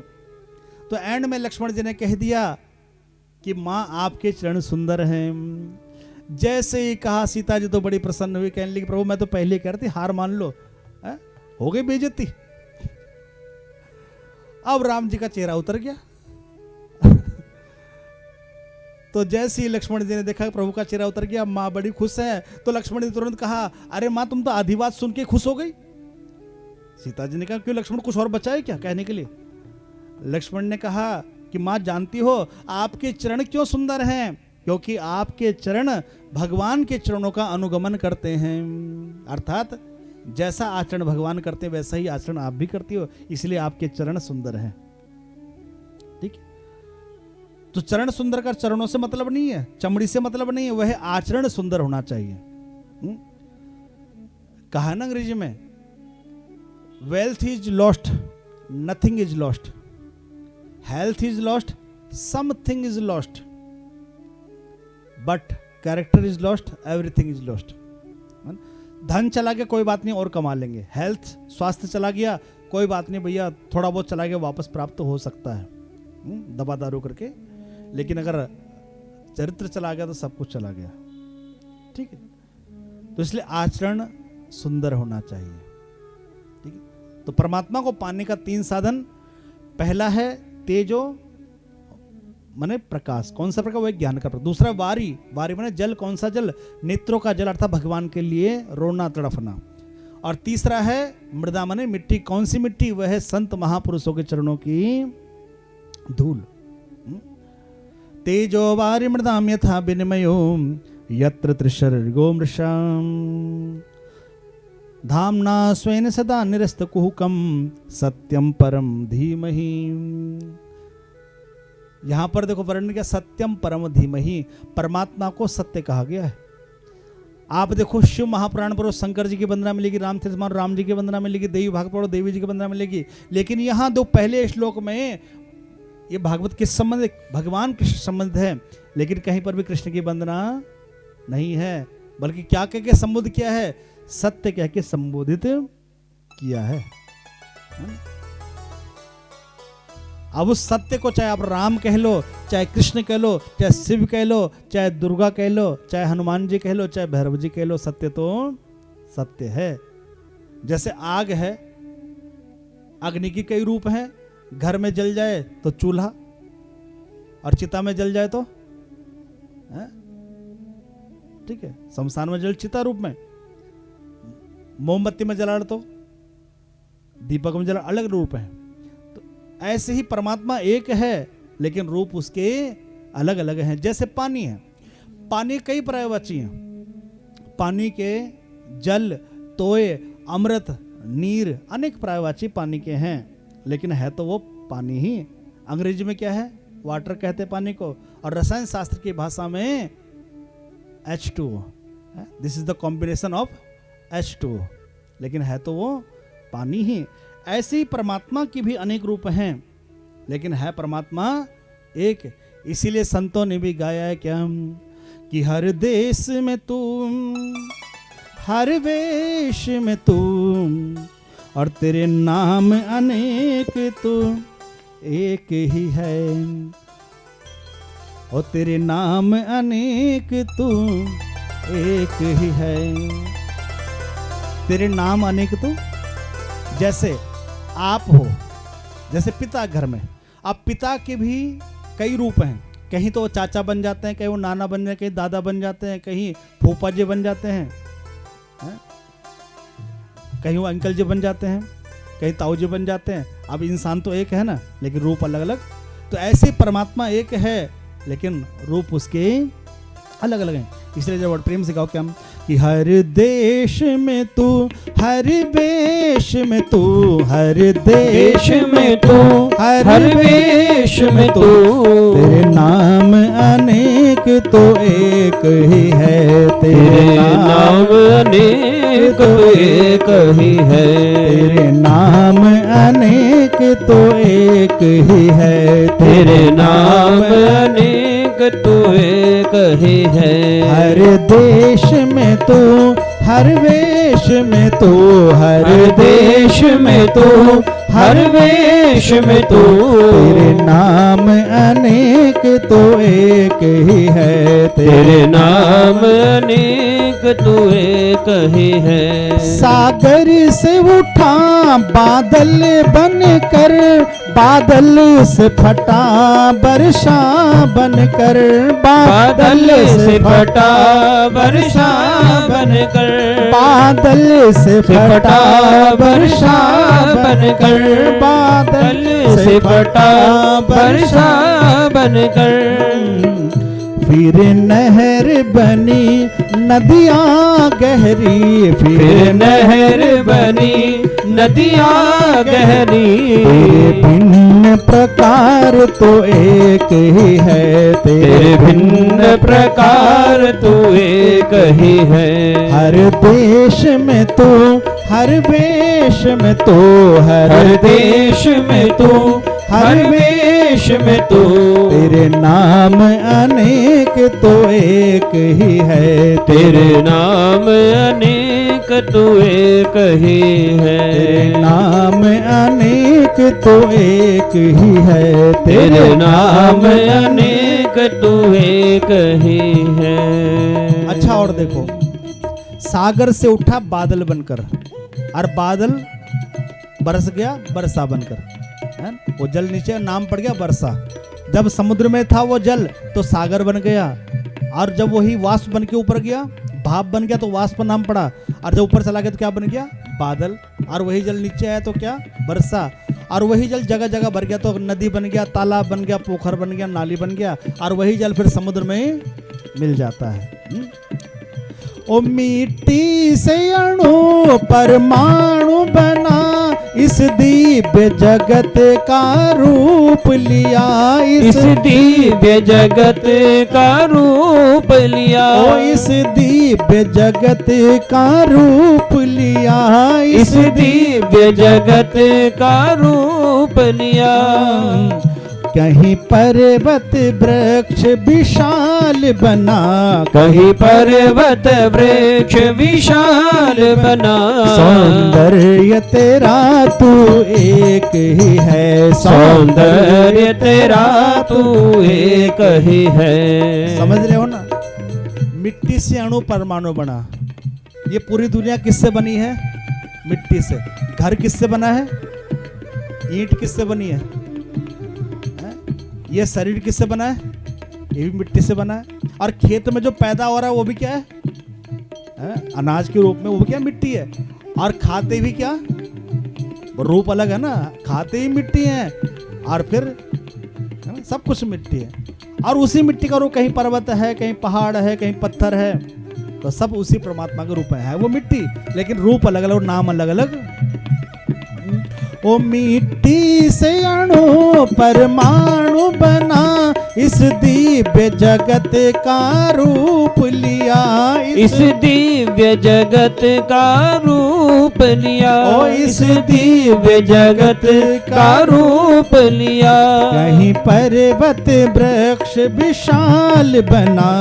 A: तो एंड में लक्ष्मण जी ने कह दिया कि माँ आपके चरण सुंदर हैं। जैसे ही कहा सीता जी तो बड़ी प्रसन्न हुई, कहने लगी प्रभु मैं तो पहले कह रही थी हार मान लो, हो गई बेइज्जती। अब राम जी का चेहरा उतर गया। तो जैसे ही लक्ष्मण जी ने देखा प्रभु का चेहरा उतर गया, माँ बड़ी खुश है। तो लक्ष्मण जी तुरंत कहा अरे माँ तुम तो आधी बात सुन के खुश हो गई। सीता जी ने कहा क्यों लक्ष्मण, कुछ और बचा है क्या कहने के लिए। लक्ष्मण ने कहा कि माँ जानती हो आपके चरण क्यों सुंदर हैं, क्योंकि आपके चरण भगवान के चरणों का अनुगमन करते हैं। अर्थात जैसा आचरण भगवान करते हैं वैसा ही आचरण आप भी करती हो, इसलिए आपके चरण सुंदर हैं। ठीक है, तो चरण सुंदर का चरणों से मतलब नहीं है, चमड़ी से मतलब नहीं है, वह आचरण सुंदर होना चाहिए। कहा है ना अंग्रेजी में, wealth is lost, nothing is lost, health is lost, something is lost, but character is lost, everything is lost. धन चला गया कोई बात नहीं और कमा लेंगे, हेल्थ स्वास्थ्य चला गया कोई बात नहीं भैया, थोड़ा बहुत चला गया वापस प्राप्त हो सकता है दबा दारू करके, लेकिन अगर चरित्र चला गया तो सब कुछ चला गया। ठीक है, तो इसलिए आचरण सुंदर होना चाहिए। ठीक है, तो परमात्मा को पाने का 3 साधन, पहला है तेजो माने प्रकाश, कौन सा प्रकाश, वह ज्ञान का प्रकाश। दूसरा वारी, वारी माने जल, कौन सा जल, नेत्रों का जल अर्थात भगवान के लिए रोना तड़फना। और तीसरा है मृदा माने मिट्टी, कौन सी मिट्टी, वह है संत महापुरुषों के चरणों की धूल। तेजो वारी मृदाम यथा विनिमयो यत्र त्रिशर्गो मृषाम धामना स्वेन सदा निरस्त कुहुकम सत्यम परम धीमहि। यहां पर देखो वर्णन क्या, सत्यम परम धीमहि, परमात्मा को सत्य कहा गया है। आप देखो शिव महापुराण पढ़ो, शंकर जी की वंदना मिलेगी, रामचरित मानस राम जी की वंदना मिलेगी, देवी भागवत पढ़ो देवी जी की वंदना मिलेगी। लेकिन यहां दो पहले श्लोक में ये भागवत किस संबंध, भगवान कृष्ण संबंध है, लेकिन कहीं पर भी कृष्ण की वंदना नहीं है, बल्कि क्या कह के संबोधित किया है, सत्य कह के संबोधित किया है। अब उस सत्य को चाहे आप राम कह लो, चाहे कृष्ण कह लो, चाहे शिव कह लो, चाहे दुर्गा कह लो, चाहे हनुमान जी कह लो, चाहे भैरव जी कह लो, सत्य तो सत्य है। जैसे आग है, अग्नि की कई रूप हैं, घर में जल जाए तो चूल्हा, और चिता में जल जाए तो ठीक है, शमशान में जल चिता रूप में, मोमबत्ती में जला तो दीपक में जला, अलग रूप है। तो ऐसे ही परमात्मा एक है लेकिन रूप उसके अलग अलग हैं। जैसे पानी है, पानी कई पर्यायवाची हैं, पानी के जल, तोय, अमृत, नीर, अनेक पर्यायवाची पानी के हैं, लेकिन है तो वो पानी ही। अंग्रेजी में क्या है, वाटर कहते हैं पानी को, और रसायन शास्त्र की भाषा में H2O, this is the combination of H2O, लेकिन है तो वो पानी ही। ऐसे ही परमात्मा की भी अनेक रूप हैं, लेकिन है परमात्मा एक। इसीलिए संतों ने भी गाया है क्या कि हर देश में तुम, हर वेश में तुम, और तेरे नाम अनेक तू एक ही है, और तेरे नाम अनेक तू एक ही है। तेरे नाम अनेक तू, जैसे आप हो, जैसे पिता घर में, अब पिता के भी कई रूप हैं। कहीं तो वो चाचा बन जाते हैं, कहीं वो नाना बन जाते हैं, कहीं दादा बन जाते हैं, कहीं फूफा जी बन जाते हैं, कहीं वो अंकल जी बन जाते हैं, कहीं ताऊ जी बन जाते हैं। अब इंसान तो एक है ना, लेकिन रूप अलग अलग। तो ऐसे परमात्मा एक है, लेकिन रूप उसके अलग अलग हैं। इसलिए जब प्रेम से गाओ क्या कि हर देश में तू, हर वेश में तू, हर देश में तू, हर वेश में तू, तेरे नाम अनेक तो एक ही है, तेरे नाम अनेक तो एक ही है, तेरे नाम अनेक तो एक ही है, तेरे नाम अनेक तो एक ही है। हर देश में तू, हर वेश में तू, हर देश में तू, हर वेश में तू, तेरे नाम अनेक तो एक ही है, तेरे नाम अनेक तो एक ही है। सागर से उठा बादल बनकर, बादल से फटा वर्षा बनकर, बादल से फटा वर्षा बनकर, बादल से फटा वर्षा बनकर, बादल से फटा वर्षा बनकर, फिर नहर बनी नदियाँ गहरी, फिर नहर बनी नदियाँ गहरी, भिन्न प्रकार तो एक ही है, तेरे भिन्न प्रकार तो एक ही है। हर देश में तो, हर वेश में तो, हर देश में तो, हर वेश में तो, तेरे नाम अनेक तो एक ही है, तेरे नाम अनेक तो एक ही है, तेरे नाम अनेक तो एक ही है, तेरे नाम अनेक तो एक ही है। अच्छा, और देखो, सागर से उठा बादल बनकर, और बादल बरस गया वर्षा बनकर, वो जल नीचे नाम पड़ गया वर्षा। जब समुद्र में था वो जल तो सागर बन गया, और जब वही वाष्प बन के ऊपर गया, भाप बन गया तो वाष्प नाम पड़ा, और जब ऊपर चला गया तो क्या बन गया, बादल। और वही जल नीचे आया तो क्या, वर्षा। और वही जल जगह जगह भर गया तो नदी बन गया, तालाब बन गया, पोखर बन गया, नाली बन गया, और वही जल फिर समुद्र में मिल जाता है। ओ मिट्टी से अणु परमाणु बना, इस दिव्य जगत का रूप लिया, इस दिव्य जगत का रूप लिया, ओ इस दिव्य जगत का रूप लिया, इस दिव्य जगत का रूप लिया। कहीं पर्वत वृक्ष विशाल बना, कहीं पर्वत वृक्ष विशाल बना, सौंदर्य तेरा तू एक ही है, सौंदर्य तेरा तू एक ही है। समझ रहे हो ना, मिट्टी से अणु परमाणु बना। ये पूरी दुनिया किससे बनी है, मिट्टी से। घर किससे बना है, ईंट किससे बनी है, ये शरीर किससे बना है, ये भी मिट्टी से बना है। और खेत में जो पैदा हो रहा है वो भी क्या है, अनाज के रूप में, वो भी क्या, मिट्टी है। और खाते भी क्या, रूप अलग है ना, खाते ही मिट्टी है, और फिर सब कुछ मिट्टी है। और उसी मिट्टी का रूप, कहीं पर्वत है, कहीं पहाड़ है, कहीं पत्थर है, तो सब उसी परमात्मा के रूप में है वो मिट्टी, लेकिन रूप अलग अलग, नाम अलग अलग। ओ मिट्टी से अणु परमाणु बना, इस दिव्य जगत का रूप लिया,
B: इस दिव्य जगत का रूप लिया,
A: ओ
B: इस दिव्य जगत का रूप लिया।
A: कहीं पर्वत वृक्ष विशाल बना,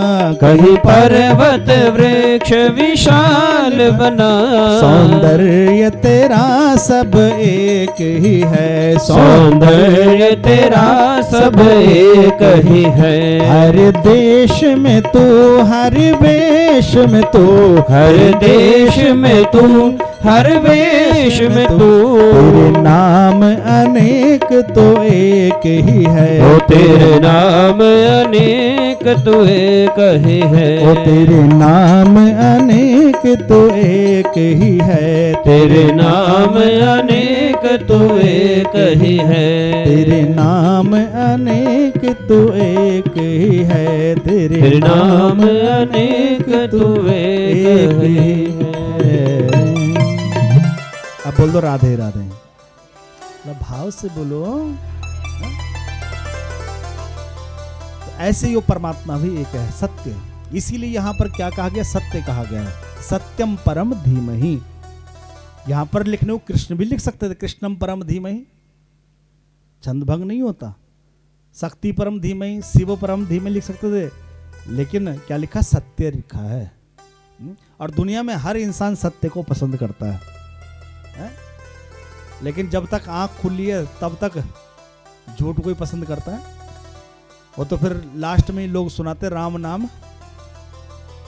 B: कहीं पर्वत वृक्ष विशाल बना,
A: सौंदर्य तेरा सब एक ही है,
B: सौंदर्य तेरा सब एक ही है।
A: हर देश में तू, हर वेश में तू,
B: हर देश में तू, हर वेश में तू,
A: तेरे नाम अनेक तो एक ही है,
B: ओ तेरे नाम अनेक तो एक ही है,
A: ओ तेरे नाम अनेक तो एक ही है,
B: तेरे नाम अनेक तो एक ही है,
A: तेरे नाम अनेक तो एक ही है,
B: तेरे नाम अनेक तो एक ही है।
A: अब बोल दो राधे राधे, मतलब भाव से बोलो। तो ऐसे ही वो परमात्मा भी एक है, सत्य। इसीलिए यहां पर क्या कहा गया, सत्य कहा गया है, सत्यम परम धीमहि। यहां पर लिखने को कृष्ण भी लिख सकते थे, कृष्णम परम धीमहि, छंद भंग नहीं होता। शक्ति परम धीमहि, शिव परम धीमहि लिख सकते थे, लेकिन क्या लिखा, सत्य लिखा है। और दुनिया में हर इंसान सत्य को पसंद करता है? लेकिन जब तक आंख खुली है तब तक झूठ को ही पसंद करता है। वो तो फिर लास्ट में ही लोग सुनाते राम नाम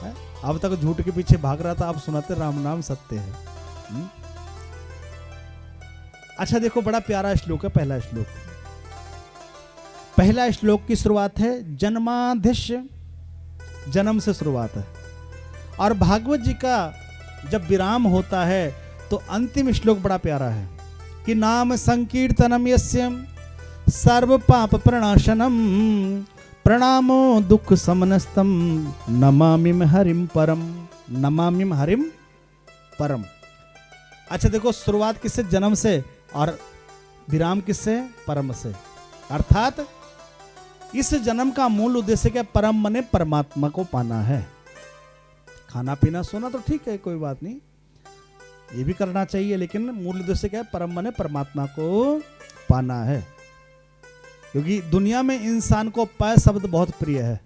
A: है? अब तक झूठ के पीछे भाग रहा था, अब सुनाते राम नाम सत्य है। अच्छा देखो, बड़ा प्यारा श्लोक है पहला श्लोक। पहला श्लोक की शुरुआत है जन्माधिश, जन्म से शुरुआत है। और भागवत जी का जब विराम होता है तो अंतिम श्लोक बड़ा प्यारा है कि नाम संकीर्तनम यस्य सर्व पाप प्रणाशनम प्रणामो दुख समनस्तम नमामिम हरिम परम, नमामिम हरिम परम। अच्छा देखो, शुरुआत किससे, जन्म से, और विराम किससे, परम से। अर्थात इस जन्म का मूल उद्देश्य क्या, परम मने परमात्मा को पाना है। खाना पीना सोना तो ठीक है, कोई बात नहीं, ये भी करना चाहिए, लेकिन मूल उद्देश्य क्या है, परम मने परमात्मा को पाना है। क्योंकि दुनिया में इंसान को प शब्द बहुत प्रिय है।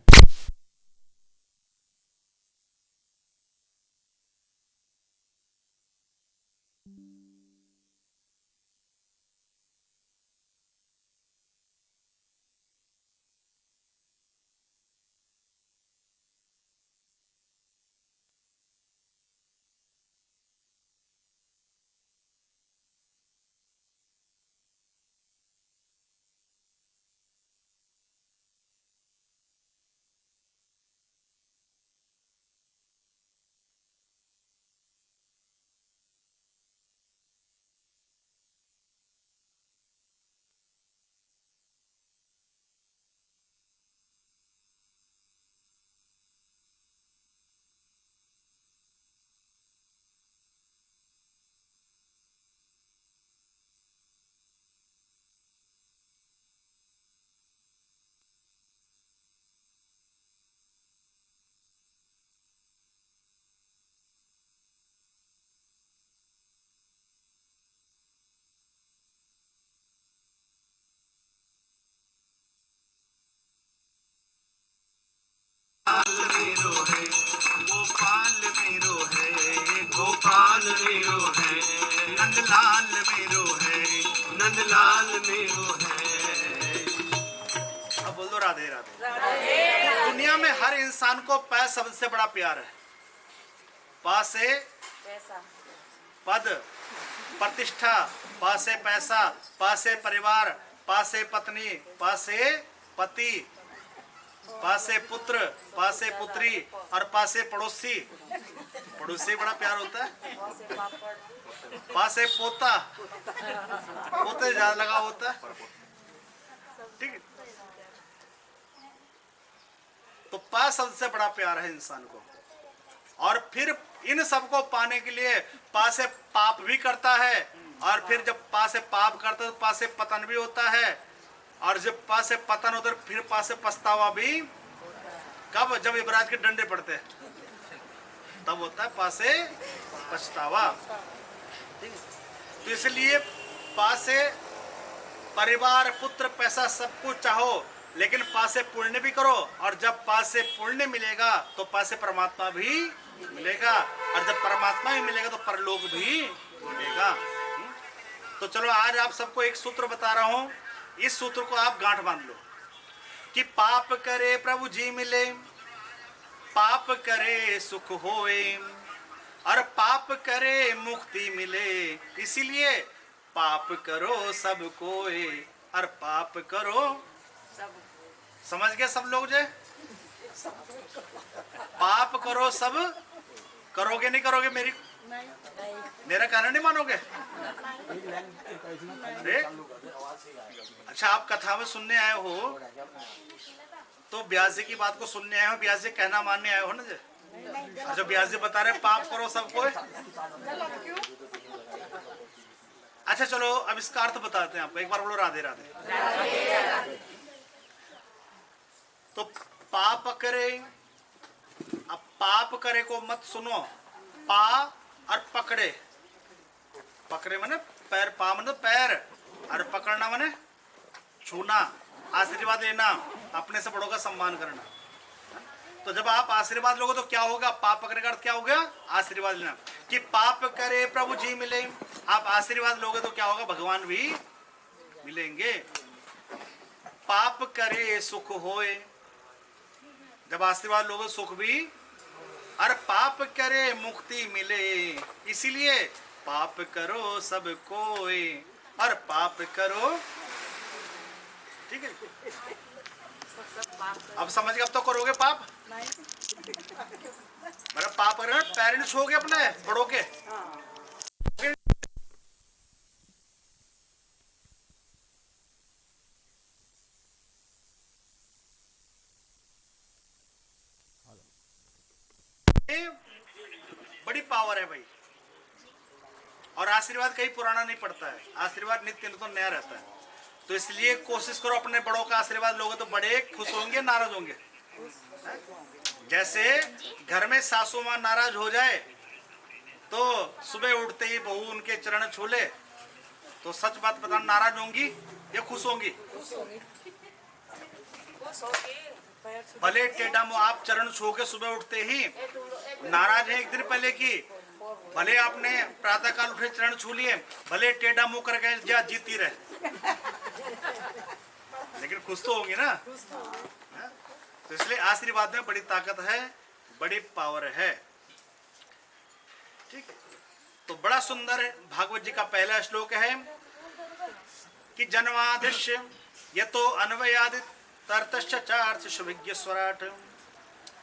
C: गोपाल मेरो है, गोपाल मेरो है, नंदलाल मेरो है, नंदलाल मेरो है। अब बोल दो राधे राधे। दुनिया में हर इंसान को पै शब्द से बड़ा प्यार है। पा से पद, प्रतिष्ठा, पा से पैसा, पा से परिवार, पा से पत्नी, पा से पति, पा से पुत्र, पा से पुत्री, और पा से पड़ोसी। पड़ोसी बड़ा प्यार होता है। पा से पोता, पोते ज्यादा लगा होता है, ठीक है। तो पा शब्द से बड़ा प्यार है इंसान को। और फिर इन सबको पाने के लिए पा से पाप भी करता है, और फिर जब पा से पाप करता है तो पा से पतन भी होता है, और जब पा से पतन होता है फिर पा से पछतावा भी कब? जब इब्राहिम के डंडे पड़ते हैं तब होता है पा से पछतावा। तो इसलिए पा से परिवार, पुत्र, पैसा सब कुछ चाहो, लेकिन पा से पुण्य भी करो। और जब पा से पुण्य मिलेगा तो पा से परमात्मा भी मिलेगा, और जब परमात्मा ही मिलेगा तो परलोक भी मिलेगा। तो चलो आज आप सबको एक सूत्र बता रहा हूं, इस सूत्र को आप गांठ बांध लो कि पाप करे प्रभु जी मिले, पाप करे सुख होए, और पाप करे मुक्ति मिले। इसीलिए पाप करो सब कोई और पाप करो सब। समझ गए सब लोग? जे पाप करो सब, करोगे नहीं करोगे? मेरा कहना नहीं मानोगे? अरे अच्छा, आप कथा में सुनने आए हो तो ब्यास जी की बात को सुनने आए हो, ब्यास जी कहना मानने आए हो ना? जे अच्छा, ब्यास जी बता रहे पाप करो सबको। अच्छा चलो अब इसका अर्थ बताते हैं आपको, एक बार बोलो राधे राधे। तो पाप करे, अब पाप करे को मत सुनो, पा और पकड़े, पकड़े माने पैर, पा माने पैर, और पकड़ना माने छूना, आशीर्वाद लेना, अपने से बड़ों का सम्मान करना। तो जब आप आशीर्वाद लोगे तो क्या होगा? पाप पकड़ने का अर्थ क्या हो गया? आशीर्वाद लेना। कि पाप करे प्रभु जी मिले, आप आशीर्वाद लोगे तो क्या होगा? भगवान भी मिलेंगे। पाप करे सुख होए, जब आशीर्वाद लोगे सुख भी, और पाप करे मुक्ति मिले। इसीलिए पाप करो सब कोई और पाप करो, ठीक है? अब समझ गए? अब तो करोगे पाप? मतलब पाप कर रहे, पेरेंट्स हो गए अपने बड़ों के। बड़ी पावर है भाई, और आशीर्वाद कहीं पुराना नहीं पड़ता है, आशीर्वाद नित्य तो नया रहता है। तो इसलिए कोशिश करो अपने बड़ों का आशीर्वाद लोगे तो बड़े खुश होंगे, नाराज होंगे। जैसे घर में सासू मां नाराज हो जाए तो सुबह उठते ही बहू उनके चरण छू ले, तो सच बात बता, नाराज होंगी या खुश होंगी? भले टेढ़ा मुंह आप चरण छू के सुबह उठते ही नाराज है एक दिन पहले की, भले आपने प्रातः काल उठे चरण छू लिए, भले टेढ़ा मुंह करके जा जीती रहे, लेकिन खुश तो होंगे ना। तो इसलिए आशीर्वाद में बड़ी ताकत है, बड़ी पावर है, ठीक है? तो बड़ा सुंदर भागवत जी का पहला श्लोक है कि जन्मादिश्य यतो अन्वयादित तर्तश्च चार्थ सुविज्ञ स्वराट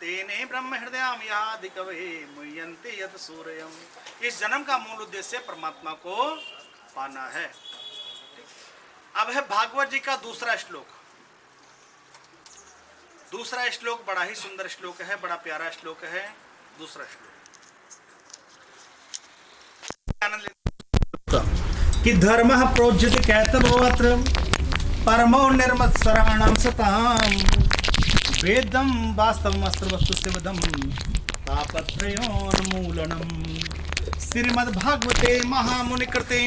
C: तेने ब्रह्म हृदयाम यादि कवे मुह्यन्ते यत सूर्यम। इस जन्म का मूल उद्देश्य परमात्मा को पाना है। अब है भागवत जी का दूसरा श्लोक। दूसरा श्लोक बड़ा ही सुंदर श्लोक है, बड़ा प्यारा श्लोक है। दूसरा श्लोक कि धर्म प्रोज्यते कैतवोऽत्र परमो निर्मत्सराणां सतां वेदं वास्तवमस्त्र वस्तुस्यवदं तापत्रयोन्मूलनम्। श्रीमद्भागवते महामुनिकृते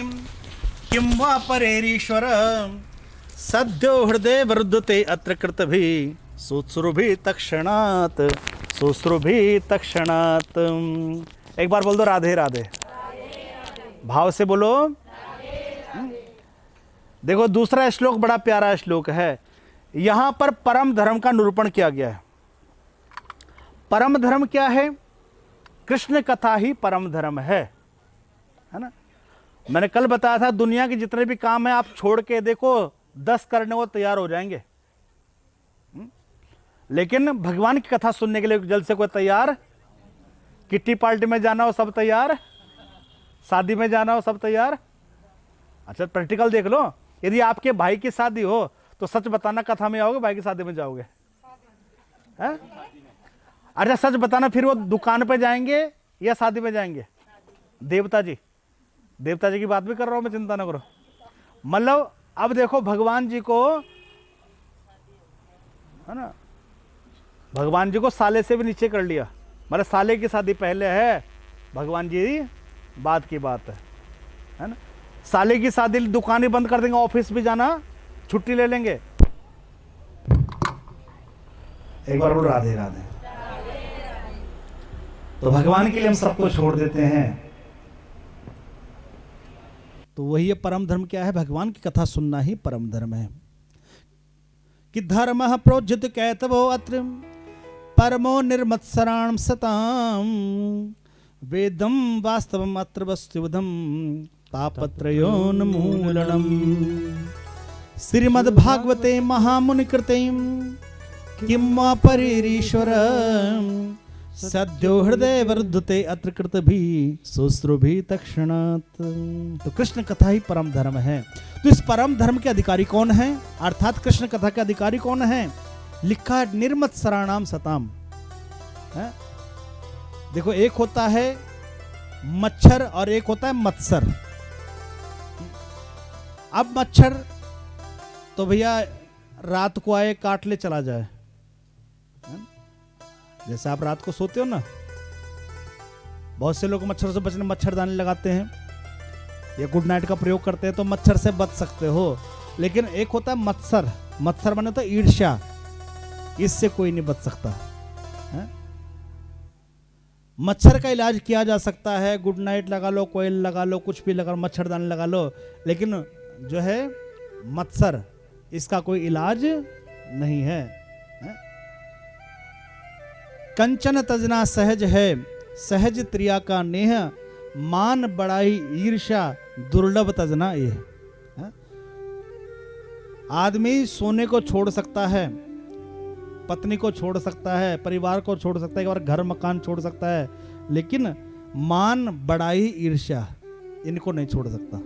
C: किं वा परेरीश्वर सद्यो हृदय वरुद्धते अत्र कृतभिः सुश्रुभिः तत्क्षणात् सुश्रुभिः तत्क्षणात्। एक बार बोल दो राधे राधे, भाव से बोलो। देखो दूसरा श्लोक बड़ा प्यारा श्लोक है। यहां पर परम धर्म का निरूपण किया गया है। परम धर्म क्या है? कृष्ण कथा ही परम धर्म है ना? मैंने कल बताया था दुनिया के जितने भी काम है आप छोड़ के देखो 10 करने को तैयार हो जाएंगे, लेकिन भगवान की कथा सुनने के लिए जल्द से कोई तैयार? किट्टी पार्टी में जाना हो सब तैयार, शादी में जाना हो सब तैयार। अच्छा प्रैक्टिकल देख लो, यदि आपके भाई की शादी हो तो सच बताना कथा में आओगे, भाई की शादी में जाओगे? हैं? अच्छा सच बताना, फिर वो दुकान पे जाएंगे या शादी में जाएंगे? देवता जी की बात भी कर रहा हूं मैं, चिंता ना करो। मतलब अब देखो भगवान जी को
A: है ना। भगवान जी को साले से भी नीचे कर लिया, मतलब साले की शादी पहले है, भगवान जी बाद की बात है ना। साले की शादी दुकानें बंद कर देंगे, ऑफिस भी जाना छुट्टी ले लेंगे। एक बार बोलो राधे राधे। तो भगवान के लिए हम सबको छोड़ देते हैं। तो वही है परम धर्म। क्या है? भगवान की कथा सुनना ही परम धर्म है। कि धर्म प्रोज्जित कैतवो अत्र परमो निर्मत्सराण सताम वेदम वास्तवम अत्र वस्तुवधम तापत्रयोन्मूलनम। श्रीमद् भागवते महामुनि कृते किम परीरीश्वर सद्यो हृदय वर्धते अत्र कृत भी सुश्रु भी तक्षणात्। तो कृष्ण कथा ही परम धर्म है। तो इस परम धर्म के अधिकारी कौन है, अर्थात कृष्ण कथा के अधिकारी कौन है? लिखा है निर्मत्सराणाम सताम है? देखो, एक होता है मच्छर और एक होता है मत्सर। अब मच्छर तो भैया रात को आए काट ले चला जाए, जैसे आप रात को सोते हो ना, बहुत से लोग मच्छर से बचने मच्छरदानी लगाते हैं या गुड नाइट का प्रयोग करते हैं, तो मच्छर से बच सकते हो। लेकिन एक होता है मत्सर, मत्सर माने तो ईर्ष्या, इससे कोई नहीं बच सकता है? मच्छर का इलाज किया जा सकता है, गुड नाइट लगा लो, कोयल लगा लो, कुछ भी लगा लो, मच्छरदानी लगा लो, लेकिन जो है मत्सर, इसका कोई इलाज नहीं है। कंचन तजना सहज है, सहज त्रिया का नेह, मान बड़ाई ईर्ष्या दुर्लभ तजना ये। आदमी सोने को छोड़ सकता है, पत्नी को छोड़ सकता है, परिवार को छोड़ सकता है, और घर मकान छोड़ सकता है, लेकिन मान बड़ाई ईर्ष्या इनको नहीं छोड़ सकता।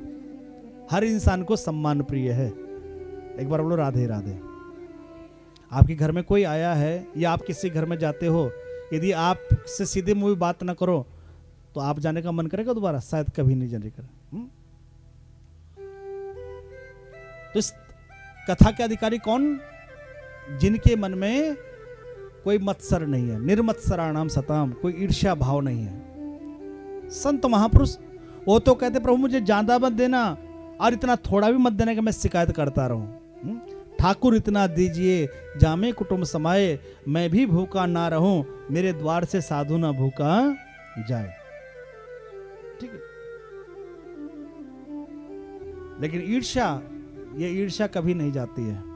A: हर इंसान को सम्मान प्रिय है। एक बार बोलो राधे राधे। आपके घर में कोई आया है या आप किसी घर में जाते हो, यदि आप से सीधे मुंह बात ना करो तो आप जाने का मन करेगा दोबारा? शायद कभी नहीं जाने का। तो इस कथा के अधिकारी कौन? जिनके मन में कोई मत्सर नहीं है, निर्मत्सराणाम सताम, कोई ईर्ष्या भाव नहीं है। संत महापुरुष वो तो कहते प्रभु मुझे ज्यादा मत देना और इतना थोड़ा भी मत देने का मैं शिकायत करता रहूं। ठाकुर इतना दीजिए जामे कुटुंब समाये, मैं भी भूखा ना रहूं, मेरे द्वार से साधु ना भूखा जाए। ठीक है, लेकिन ईर्ष्या, ये ईर्ष्या कभी नहीं जाती है।